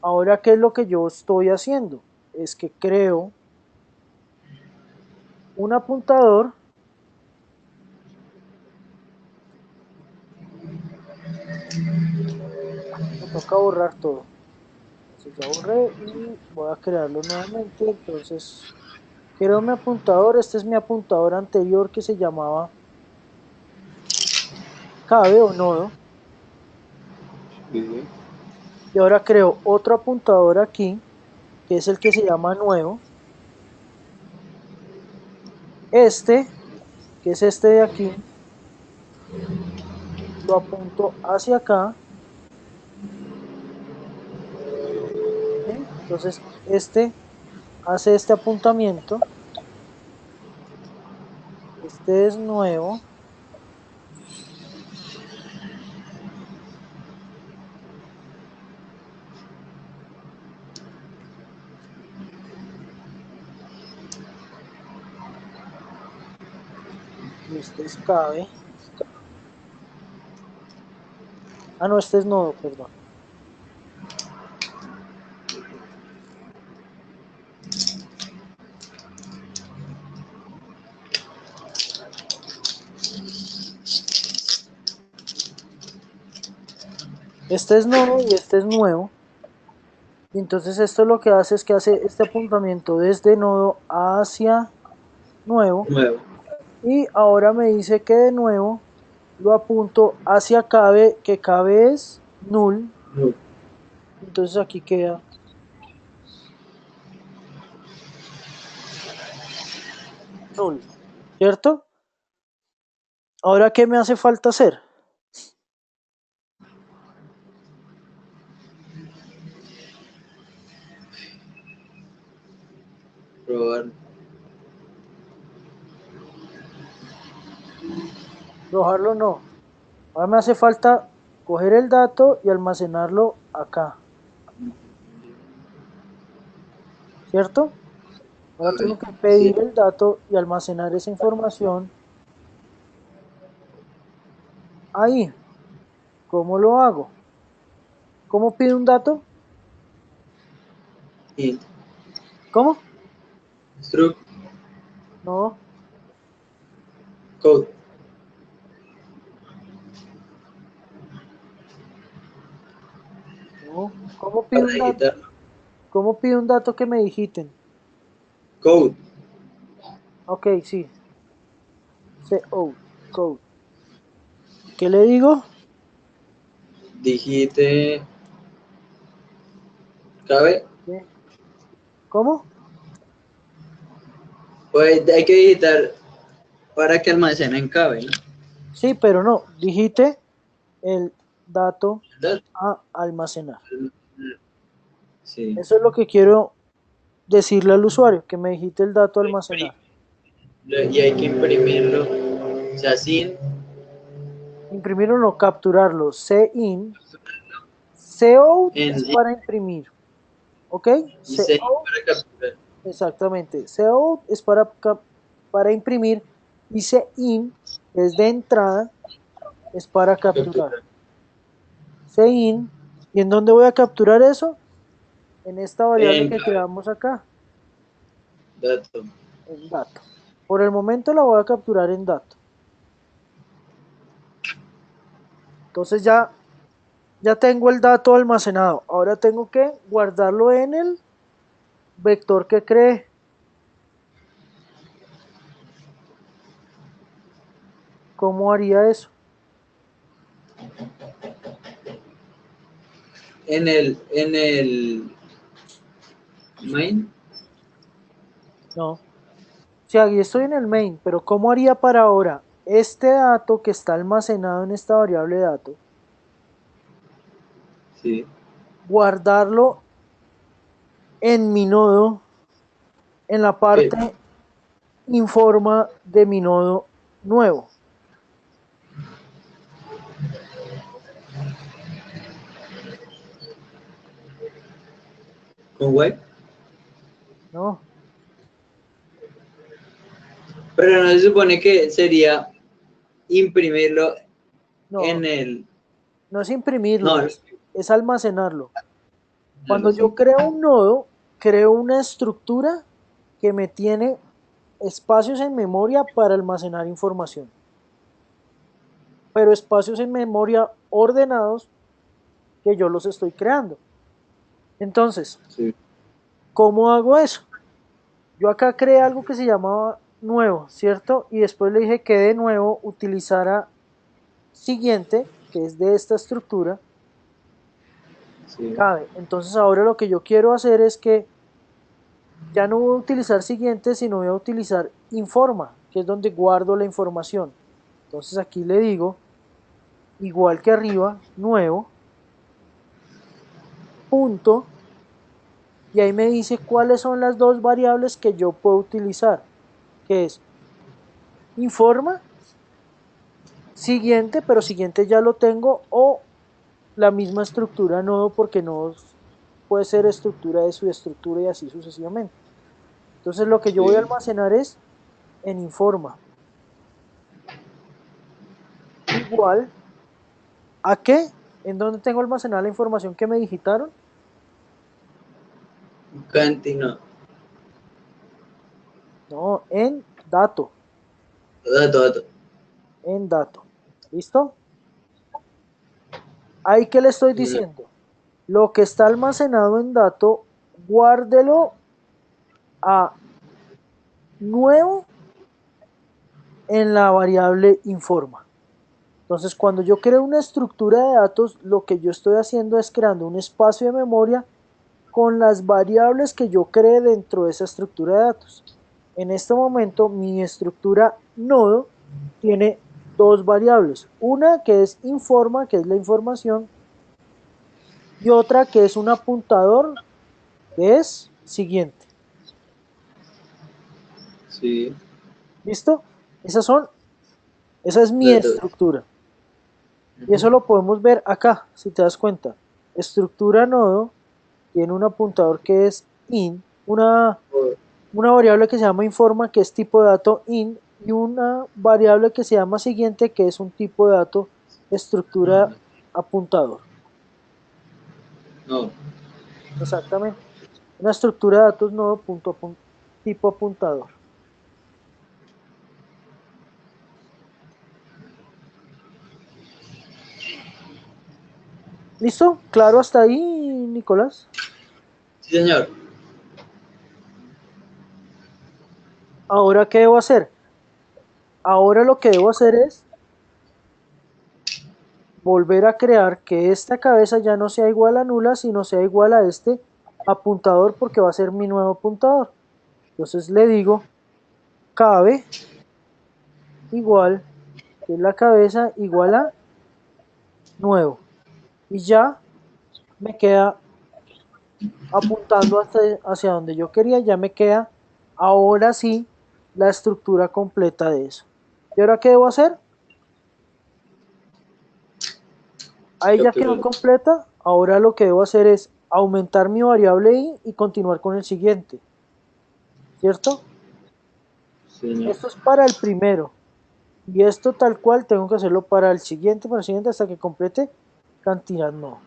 Ahora, ¿qué es lo que yo estoy haciendo? Es que creo un apuntador me toca borrar todo. Entonces ya borré y voy a crearlo nuevamente. Entonces, creo mi apuntador. Este es mi apuntador anterior que se llamaba cabe o nodo. Sí. Y ahora creo otro apuntador aquí, que es el que se llama nuevo. Este, que es este de aquí, lo apunto hacia acá. ¿Sí? Entonces, este hace este apuntamiento. Este es nuevo. Y este es cabe. Ah, no, este es nodo, perdón. Este es nodo y este es nuevo. Y entonces esto lo que hace es que hace este apuntamiento desde nodo hacia nuevo. Nuevo. Y ahora me dice que de nuevo lo apunto hacia cabe, que cabe es null. Null. Entonces aquí queda null, ¿cierto? Ahora, ¿qué me hace falta hacer? Probar. Arrojarlo no. Ahora me hace falta coger el dato y almacenarlo acá, ¿cierto? Ahora tengo que Sí. pedir el dato y almacenar esa información ahí. ¿Cómo lo hago? ¿Cómo pido un dato? Int. ¿Cómo? Struct. No, Code. no. ¿Cómo pido Para un dato? digitar. ¿Cómo pido un dato que me digiten? Code. Ok, sí. Code. ¿Qué le digo? Digite. ¿Cabe? ¿Sí? ¿Cómo? Pues hay que digitar para que almacenen cabe, ¿no? Sí, pero no. Digite el dato ¿Verdad? a almacenar. Sí. Eso es lo que quiero decirle al usuario, que me digite el dato a almacenar. Y hay que imprimirlo. O sea, sin Imprimirlo no, capturarlo. Cin cout En, es para imprimir, ¿ok? y C Cout, para capturar. exactamente. Cout es para imprimir y cin es de entrada, es para capturar. Capturar. Cin, ¿y en dónde voy a capturar eso? En esta variable En que creamos acá, dato. en dato. Por el momento la voy a capturar en dato. Entonces ya tengo el dato almacenado. Ahora tengo que guardarlo en el vector que creé. ¿Cómo haría eso? En el main. No. Si aquí estoy en el main, pero ¿cómo haría para ahora? Este dato que está almacenado en esta variable dato, Sí. guardarlo en mi nodo, en la ¿Qué? parte informa de mi nodo nuevo. Con web. No, Pero no se supone que sería imprimirlo en no, el. no es No, imprimirlo, es almacenarlo. Cuando sí. yo creo un nodo, creo una estructura que me tiene espacios en memoria para almacenar información, pero espacios en memoria ordenados que yo los estoy creando. Entonces, Sí. ¿cómo hago eso? Yo acá creé algo que se llamaba nuevo, ¿cierto? Y después le dije que de nuevo utilizara siguiente, que es de esta estructura, Sí. cabe. Entonces ahora lo que yo quiero hacer es que ya no voy a utilizar siguiente, sino voy a utilizar informa, que es donde guardo la información. Entonces aquí le digo, igual que arriba, nuevo, punto, y ahí me dice cuáles son las dos variables que yo puedo utilizar, que es informa, siguiente, pero siguiente ya lo tengo, o la misma estructura nodo, porque nodo puede ser estructura de su estructura y así sucesivamente. Entonces lo que yo voy a Sí. almacenar es en informa, igual a qué, en dónde tengo almacenada la información que me digitaron. Cantina. No, en dato, Dato, dato. en dato. ¿Listo? Ahí que le estoy diciendo, lo que está almacenado en dato, guárdelo a nuevo en la variable informa. Entonces, cuando yo creo una estructura de datos, lo que yo estoy haciendo es creando un espacio de memoria con las variables que yo cree dentro de esa estructura de datos. En este momento, mi estructura nodo tiene dos variables. Una que es informa, que es la información, y otra que es un apuntador, que es siguiente. Sí. ¿Listo? Esa es mi Dato. estructura. Y eso lo podemos ver acá, si te das cuenta. Estructura nodo tiene un apuntador que es in, una variable que se llama informa, que es tipo de dato in, y una variable que se llama siguiente, que es un tipo de dato estructura apuntador. No. Exactamente. Una estructura de datos nodo tipo apuntador. ¿Listo? ¿Claro hasta ahí, Nicolás? Sí, señor. Ahora, ¿qué debo hacer? Ahora lo que debo hacer es volver a crear que esta cabeza ya no sea igual a nula, sino sea igual a este apuntador, porque va a ser mi nuevo apuntador. Entonces le digo cabe igual, que es la cabeza, igual a nuevo. Y ya me queda apuntando hacia donde yo quería, ya me queda ahora sí la estructura completa de eso. ¿Y ahora qué debo hacer? Ahí ya quedó Capturar. completa. Ahora lo que debo hacer es aumentar mi variable i y continuar con el siguiente, ¿cierto? Sí, señor. Esto es para el primero. Y esto tal cual tengo que hacerlo para el siguiente hasta que complete cantidad no.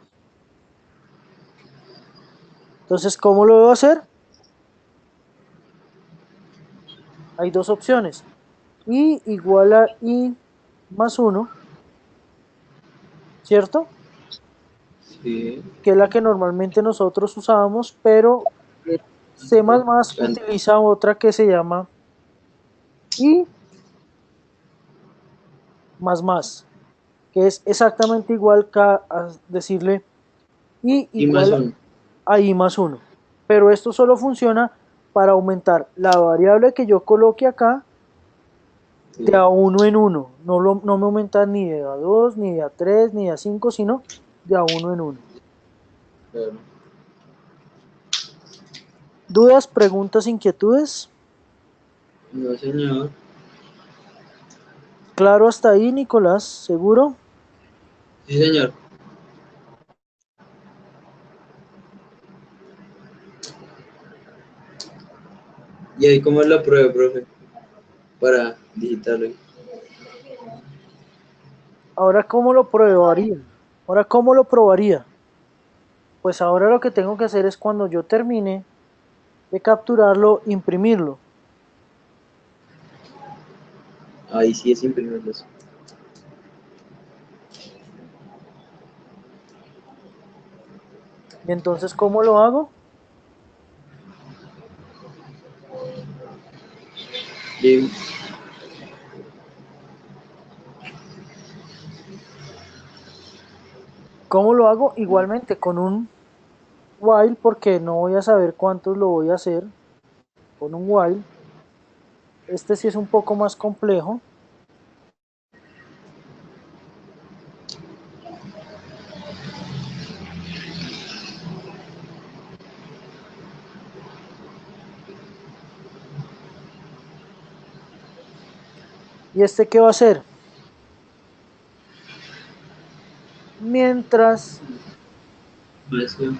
Entonces, ¿cómo lo debo hacer? Hay dos opciones. I igual a i más 1, ¿cierto? Sí. Que es la que normalmente nosotros usábamos, pero C++ utiliza otra que se llama i más, que es exactamente igual que a decirle i Y más igual uno. a i más 1. Pero esto solo funciona para aumentar la variable que yo coloque acá de Sí. a uno en uno. No me aumenta ni de a 2 ni de a 3 ni de a 5 sino de a uno en uno. Claro. ¿Dudas, preguntas, inquietudes? No, señor. Claro hasta ahí, Nicolás, ¿seguro? Sí, señor. ¿Y ahí cómo es la prueba, profe? Para digitarlo. Ahora, ¿cómo lo probaría? Ahora, ¿cómo lo probaría? Pues ahora lo que tengo que hacer es cuando yo termine de capturarlo, imprimirlo. Ahí sí es imprimirlos. Y entonces, ¿cómo lo hago? Y ¿Cómo lo hago? Igualmente con un while, porque no voy a saber cuántos lo voy a hacer. Con un while. Este sí es un poco más complejo. ¿Y este qué va a hacer? Mientras, eso.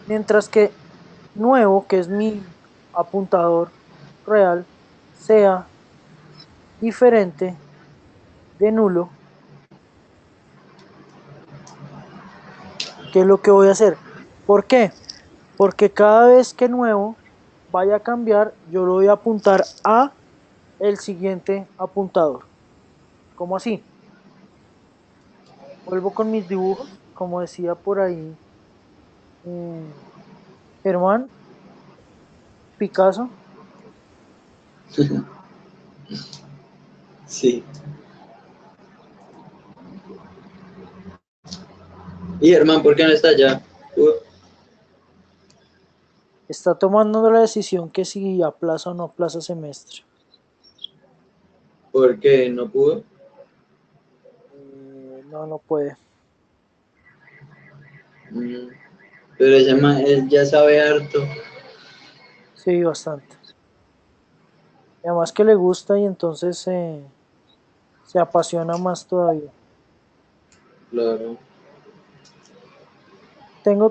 mientras que nuevo, que es mi apuntador real, sea diferente de nulo, ¿qué es lo que voy a hacer? ¿Por qué? Porque cada vez que nuevo vaya a cambiar, yo lo voy a apuntar a el siguiente apuntador. ¿Cómo así? Vuelvo con mis dibujos, como decía por ahí eh, Germán Picasso. Sí. Y Germán, ¿por qué no está allá? Está tomando la decisión que si aplaza o no aplaza semestre. ¿Por qué no pudo? No, no puede. Mm, pero ese man, él ya sabe harto. Sí, bastante. Y además que le gusta y entonces se apasiona más todavía. Claro.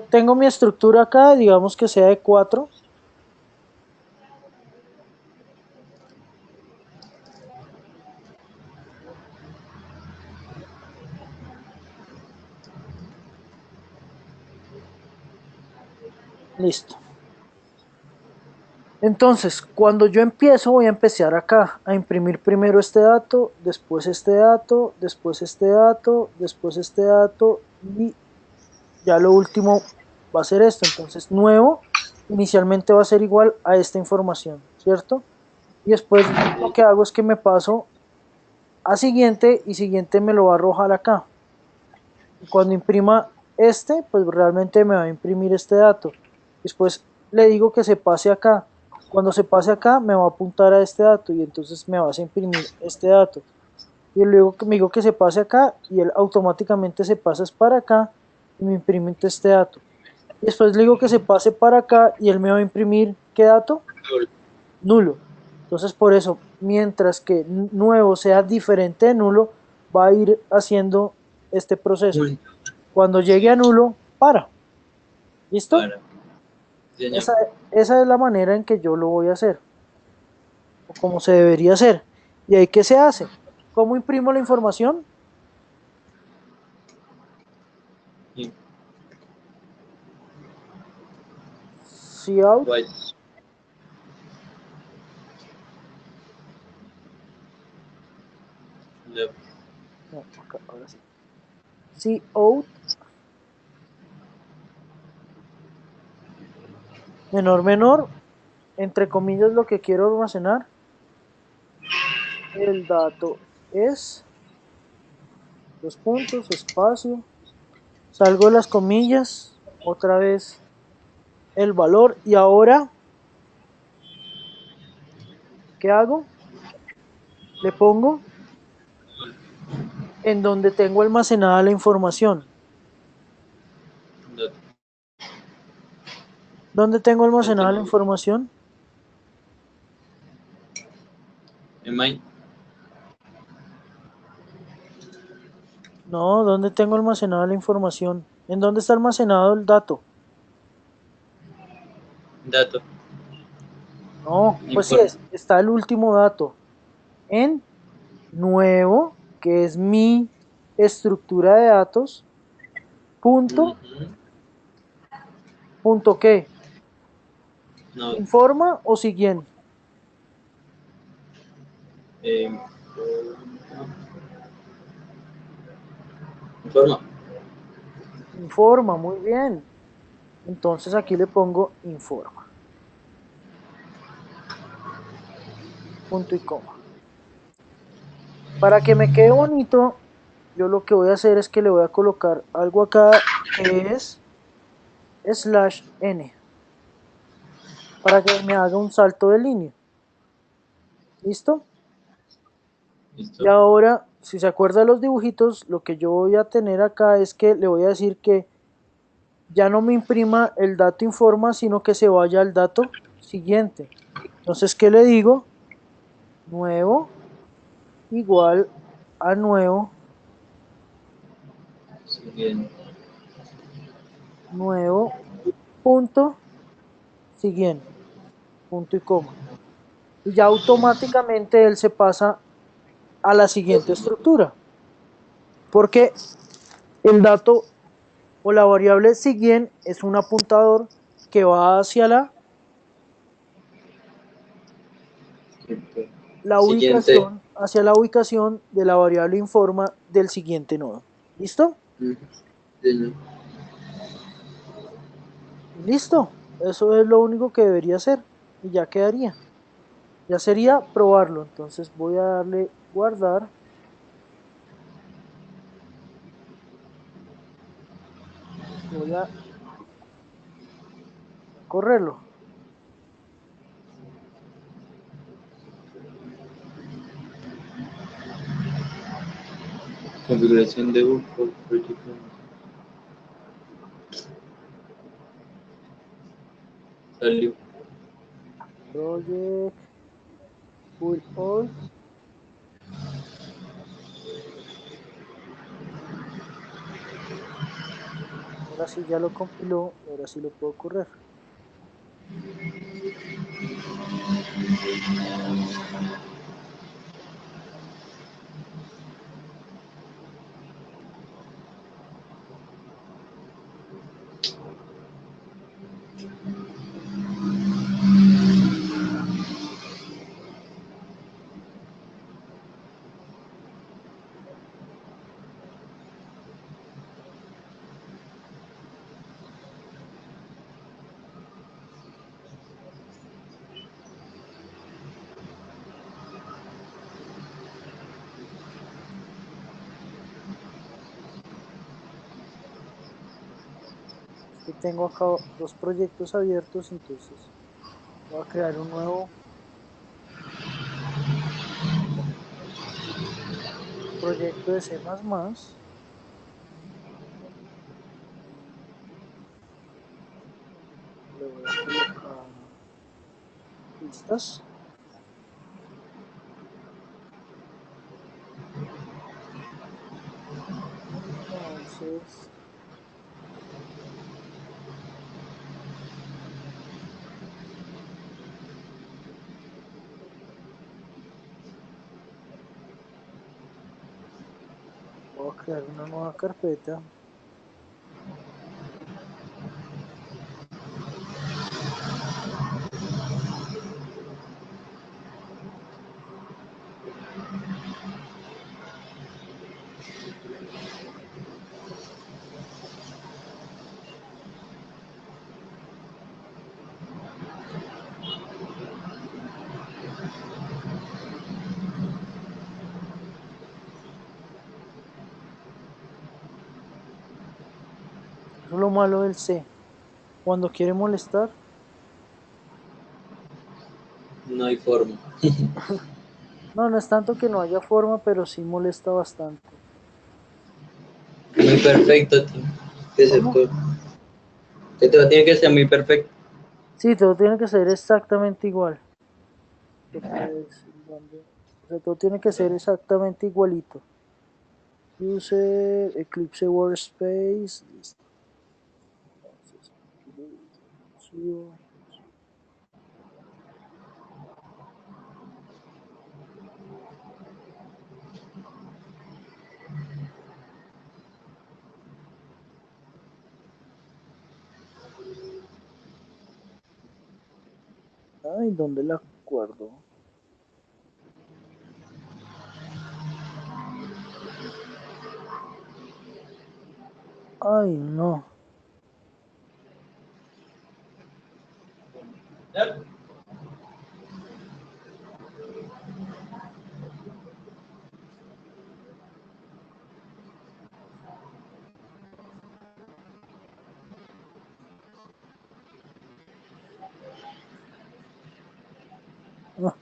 Tengo mi estructura acá, digamos que sea de 4. Listo. Entonces, cuando yo empiezo, voy a empezar acá a imprimir primero este dato, después este dato, después este dato, después este dato y ya lo último va a ser esto. Entonces, nuevo inicialmente va a ser igual a esta información, ¿cierto? Y después lo que hago es que me paso a siguiente y siguiente me lo va a arrojar acá. Y cuando imprima este, pues realmente me va a imprimir este dato. Después le digo que se pase acá. Cuando se pase acá, me va a apuntar a este dato y entonces me vas a imprimir este dato. Y luego me digo que se pase acá y él automáticamente se pasa para acá y me imprime este dato. Y después le digo que se pase para acá y él me va a imprimir ¿qué dato? Nulo. Entonces por eso, mientras que nuevo sea diferente de nulo, va a ir haciendo este proceso. Cuando llegue a nulo, para. ¿Listo? Para. Señor. Esa es la manera en que yo lo voy a hacer, o como se debería hacer. ¿Y ahí qué se hace? ¿Cómo imprimo la información? Y Cout, white. Left. no, acá, ahora sí. Cout, menor, entre comillas lo que quiero almacenar, el dato es, dos puntos, espacio, salgo de las comillas, otra vez el valor, y ahora, ¿qué hago? Le pongo en donde tengo almacenada la información. Dot. ¿Dónde tengo almacenada la Continue. información? En my. No, ¿dónde tengo almacenada la información? ¿En dónde está almacenado el dato? Dato. No, pues sí, Informe. está el último dato. En nuevo, que es mi estructura de datos, punto, Ujú. punto qué, No. informa o siguiente. Eh, informa. Informa, muy bien. Entonces aquí le pongo informa, punto y coma. Para que me quede bonito, yo lo que voy a hacer es que le voy a colocar algo acá que es slash n, para que me haga un salto de línea. ¿Listo? Y Listo. ahora, si se acuerda de los dibujitos, lo que yo voy a tener acá es que le voy a decir que ya no me imprima el dato informa, sino que se vaya al dato siguiente. Entonces, ¿qué le digo? Nuevo igual a nuevo, Siguiente. nuevo, punto, siguiente, punto y coma. Y ya automáticamente él se pasa a la La siguiente siguiente. estructura, porque el dato o la variable siguiente es un apuntador que va hacia la Siguiente. ubicación, hacia la ubicación de la variable informa del siguiente nodo. ¿Listo? Ujú. Señor. Listo. Eso es lo único que debería hacer y ya quedaría. Ya sería probarlo. Entonces voy a darle guardar. Voy a correrlo. Configuración de book for project. Salió. Project pull all. Ahora sí ya lo compiló. Ahora sí lo puedo correr. Es que tengo acá dos proyectos abiertos. Entonces voy a crear un nuevo proyecto de C++. Le voy a colocar listas. Entonces, Voy a crear una nueva carpeta. Eso es lo malo del C. Cuando quiere molestar, No hay forma. no, no es tanto que no haya forma, pero sí molesta bastante. Muy perfecto, tío. Que se ¿Cómo? puede. Que todo tiene que ser muy perfecto. Sí, todo tiene que ser exactamente igual. ¿Qué puede decir? O sea, todo tiene que ser exactamente igualito. User, Eclipse Workspace, listo. Entonces, aquí lo subo. Ay, ¿dónde la guardo? Ay, no. Ah,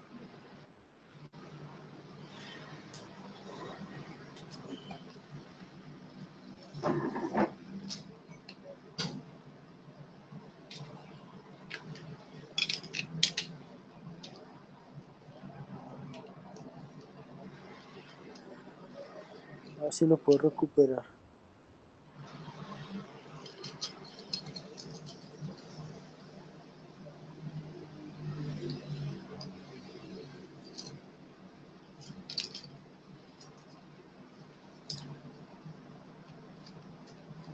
a ver si lo puedo recuperar.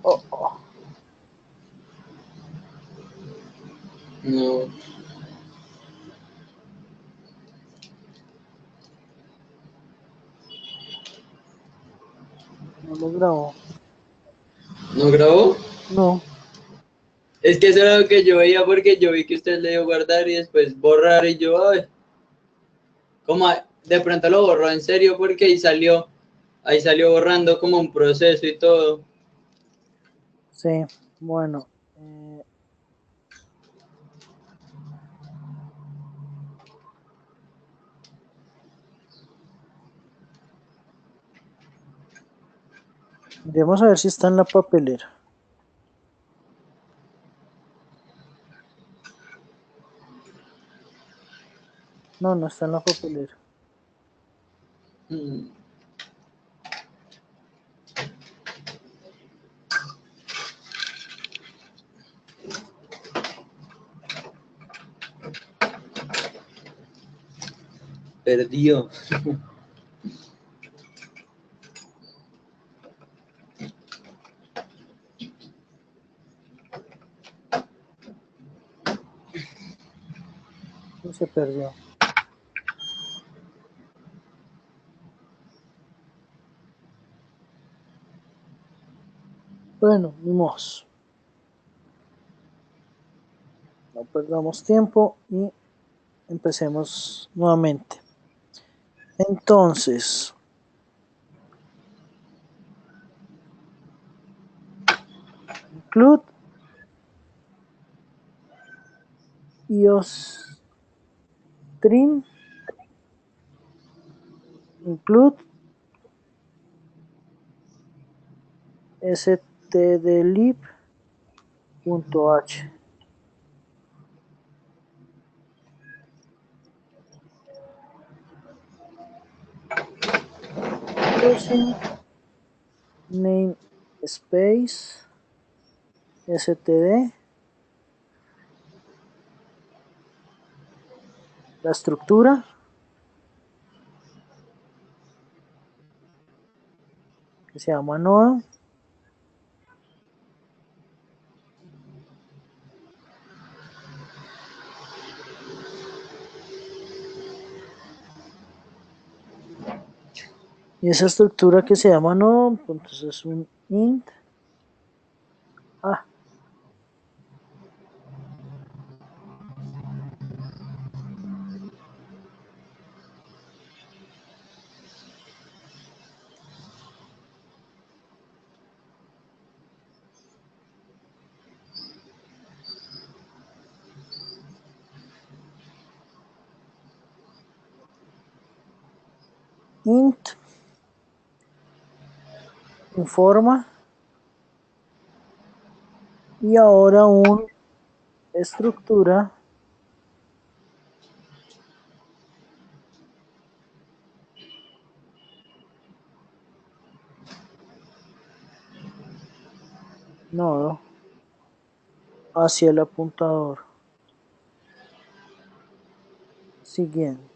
Oh, oh, No, no lo grabo. ¿no grabó? No. Es que eso era lo que yo veía porque yo vi que usted le dio guardar y después borrar y yo, ay, como de pronto lo borró en serio porque ahí salió borrando como un proceso y todo. Sí, bueno. Vamos a ver si está en la papelera. No, no está en la papelera. Mm, perdió. Y se perdió. Bueno, vimos. No perdamos tiempo y empecemos nuevamente. Entonces, include iOS stream, include stdlib.h. Using namespace std, la estructura, que se llama nodo. Y esa estructura que se llama nodo, entonces es un int. Ah, int informa y ahora un estructura nodo hacia el apuntador siguiente.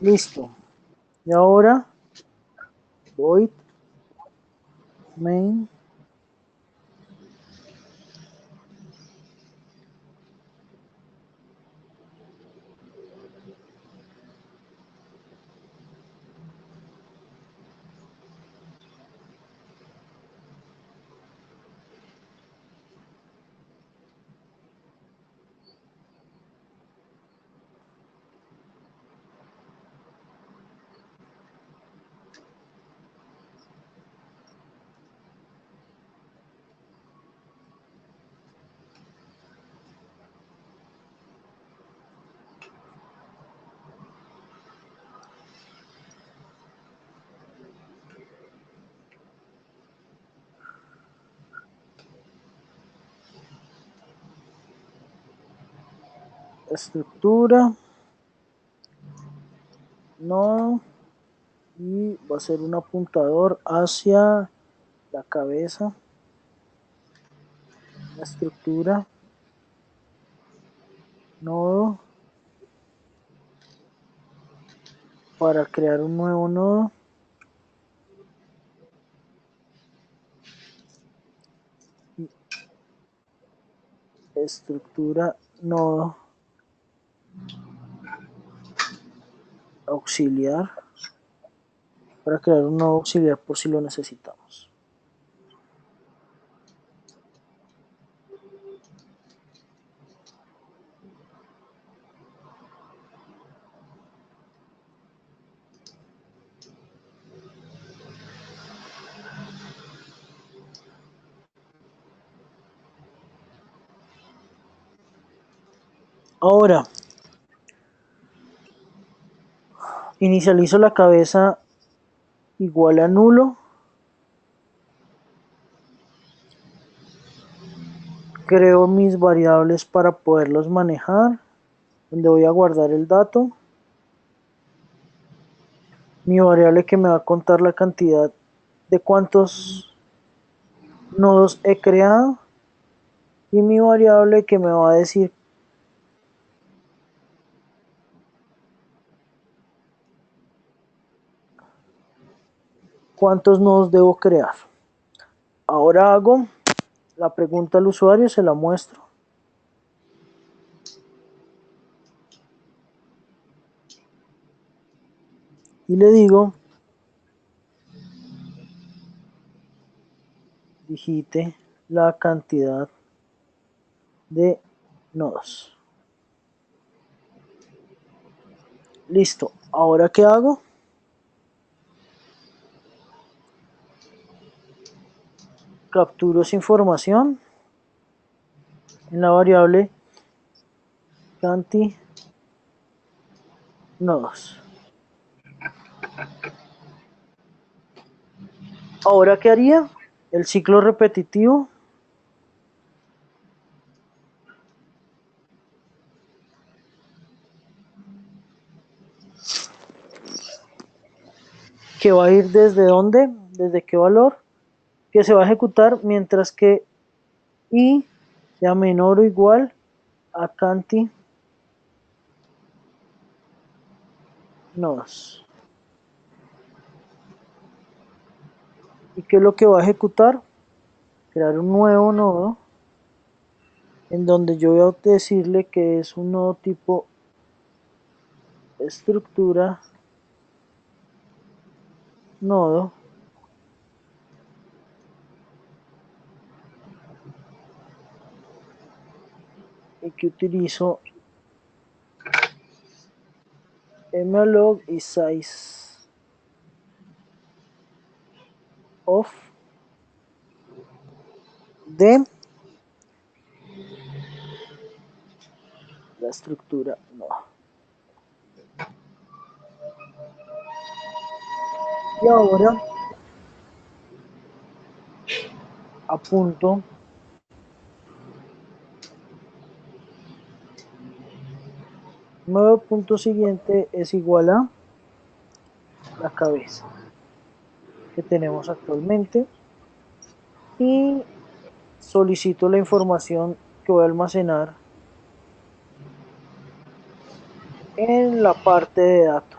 Listo. Y ahora void main estructura nodo y va a ser un apuntador hacia la cabeza, la estructura nodo para crear un nuevo nodo, estructura nodo auxiliar para crear un nodo auxiliar por si lo necesitamos. Ahora inicializo la cabeza igual a nulo, creo mis variables para poderlos manejar, donde voy a guardar el dato, mi variable que me va a contar la cantidad de cuántos nodos he creado y mi variable que me va a decir cuántos nodos debo crear. Ahora hago la pregunta al usuario, se la muestro. Y le digo, digite la cantidad de nodos. Listo. Ahora, ¿qué hago? Capturo esa información en la variable canti nodos. Ahora, ¿qué haría? El ciclo repetitivo que va a ir desde dónde, desde qué valor, que se va a ejecutar mientras que i sea menor o igual a cantidad nodos. ¿Y qué es lo que va a ejecutar? Crear un nuevo nodo en donde yo voy a decirle que es un nodo tipo estructura nodo y que utilizo malloc y size of de la estructura nodo. Y ahora apunto nuevo punto siguiente es igual a la cabeza que tenemos actualmente y solicito la información que voy a almacenar en la parte de datos.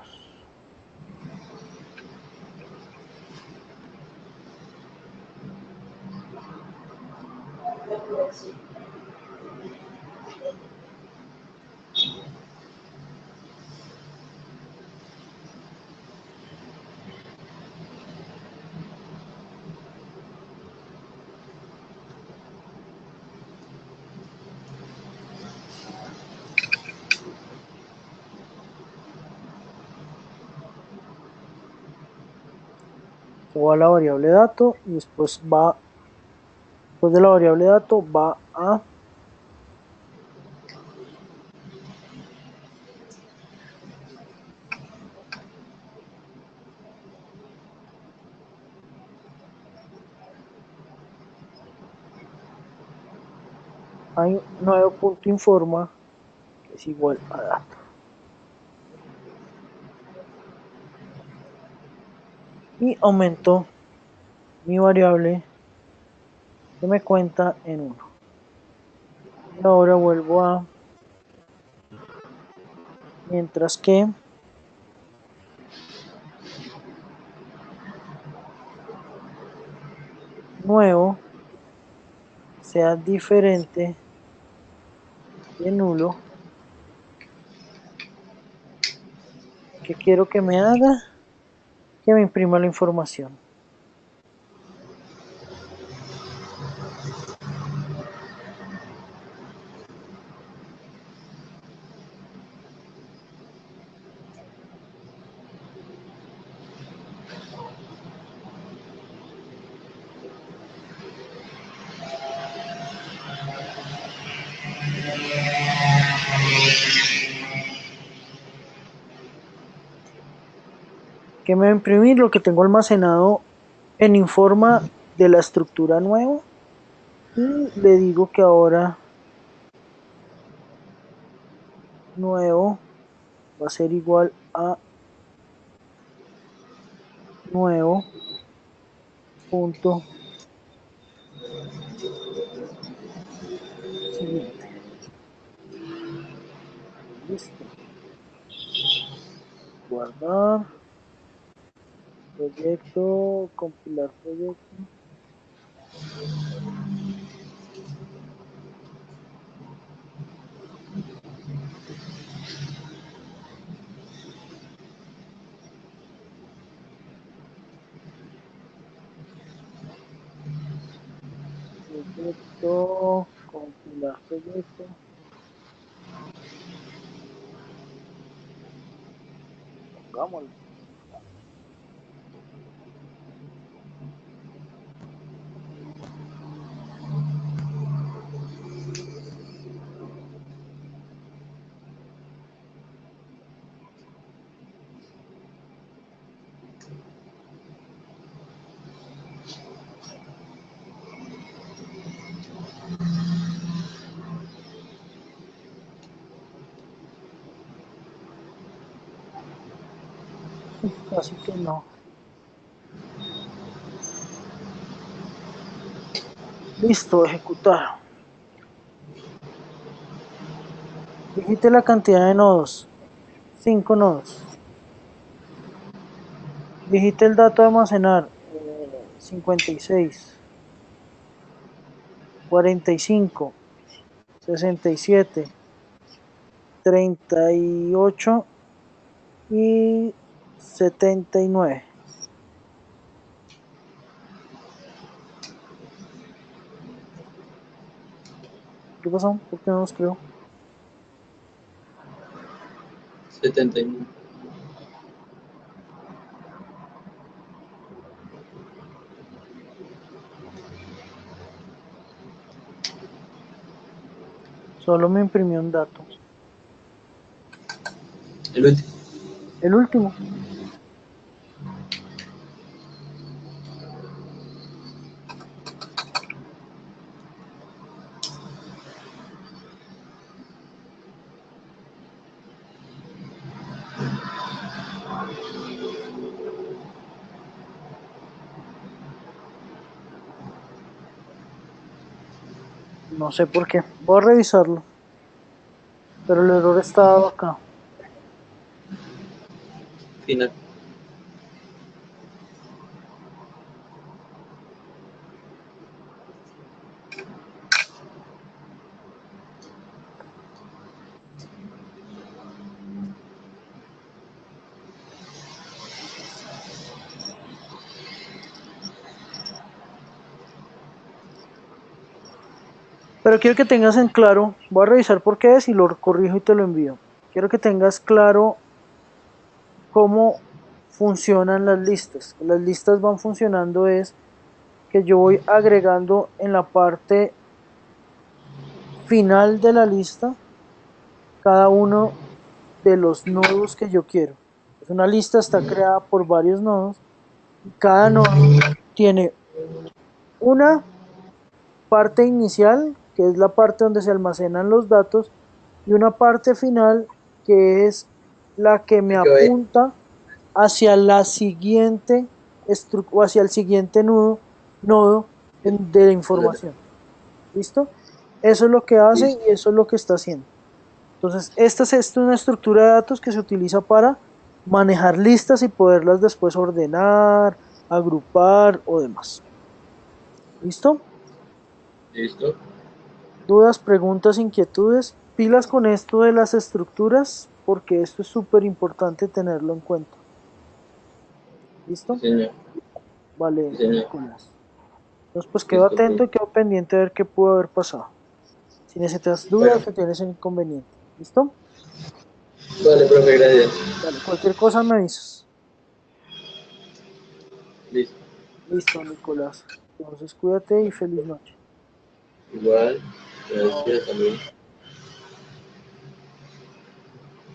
O a la variable dato y después de la variable dato va a hay nuevo punto informa que es igual a dato y aumento mi variable que me cuenta en 1 y ahora vuelvo a mientras que nuevo sea diferente de nulo, que quiero que me haga que me imprima la información. Que me va a imprimir lo que tengo almacenado en informa de la estructura nuevo y le digo que ahora nuevo va a ser igual a nuevo punto siguiente. Listo. Guardar proyecto, compilar proyecto. Proyecto, compilar proyecto. Pongámoslo. Así que no. Listo, ejecutar. Digite la cantidad de nodos. 5 nodos. Digite el dato a almacenar. 56, 45, 67, 38 y 79. ¿Qué pasó? ¿Por qué no los creo? 79. Solo me imprimió un dato. El último. El último. No sé por qué. Voy a revisarlo. Pero el error estaba acá. Final. Pero quiero que tengas en claro, voy a revisar por qué es y lo corrijo y te lo envío. Quiero que tengas claro cómo funcionan las listas. Las listas van funcionando es que yo voy agregando en la parte final de la lista cada uno de los nodos que yo quiero. Es una lista está creada por varios nodos y cada nodo tiene una parte inicial, que es la parte donde se almacenan los datos, y una parte final, que es la que me Que voy. apunta hacia la siguiente o hacia el siguiente nodo de la información. ¿Listo? Eso es lo que hace Listo. y eso es lo que está haciendo. Entonces, esta es una estructura de datos que se utiliza para manejar listas y poderlas después ordenar, agrupar o demás. ¿Listo? Listo. Dudas, preguntas, inquietudes, pilas con esto de las estructuras, porque esto es súper importante tenerlo en cuenta. Sí, ¿Listo? señor. Sí, Vale, señor. Nicolás. Entonces, pues quedo Listo, atento profe. y quedo pendiente a ver qué pudo haber pasado. Si necesitas Bueno, dudas o tienes inconveniente. ¿Listo? vale, profe, gracias. Dale, cualquier cosa me avisas. Listo. Listo, Nicolás. Entonces, cuídate y feliz noche. Igual. Chao. Gracias, también.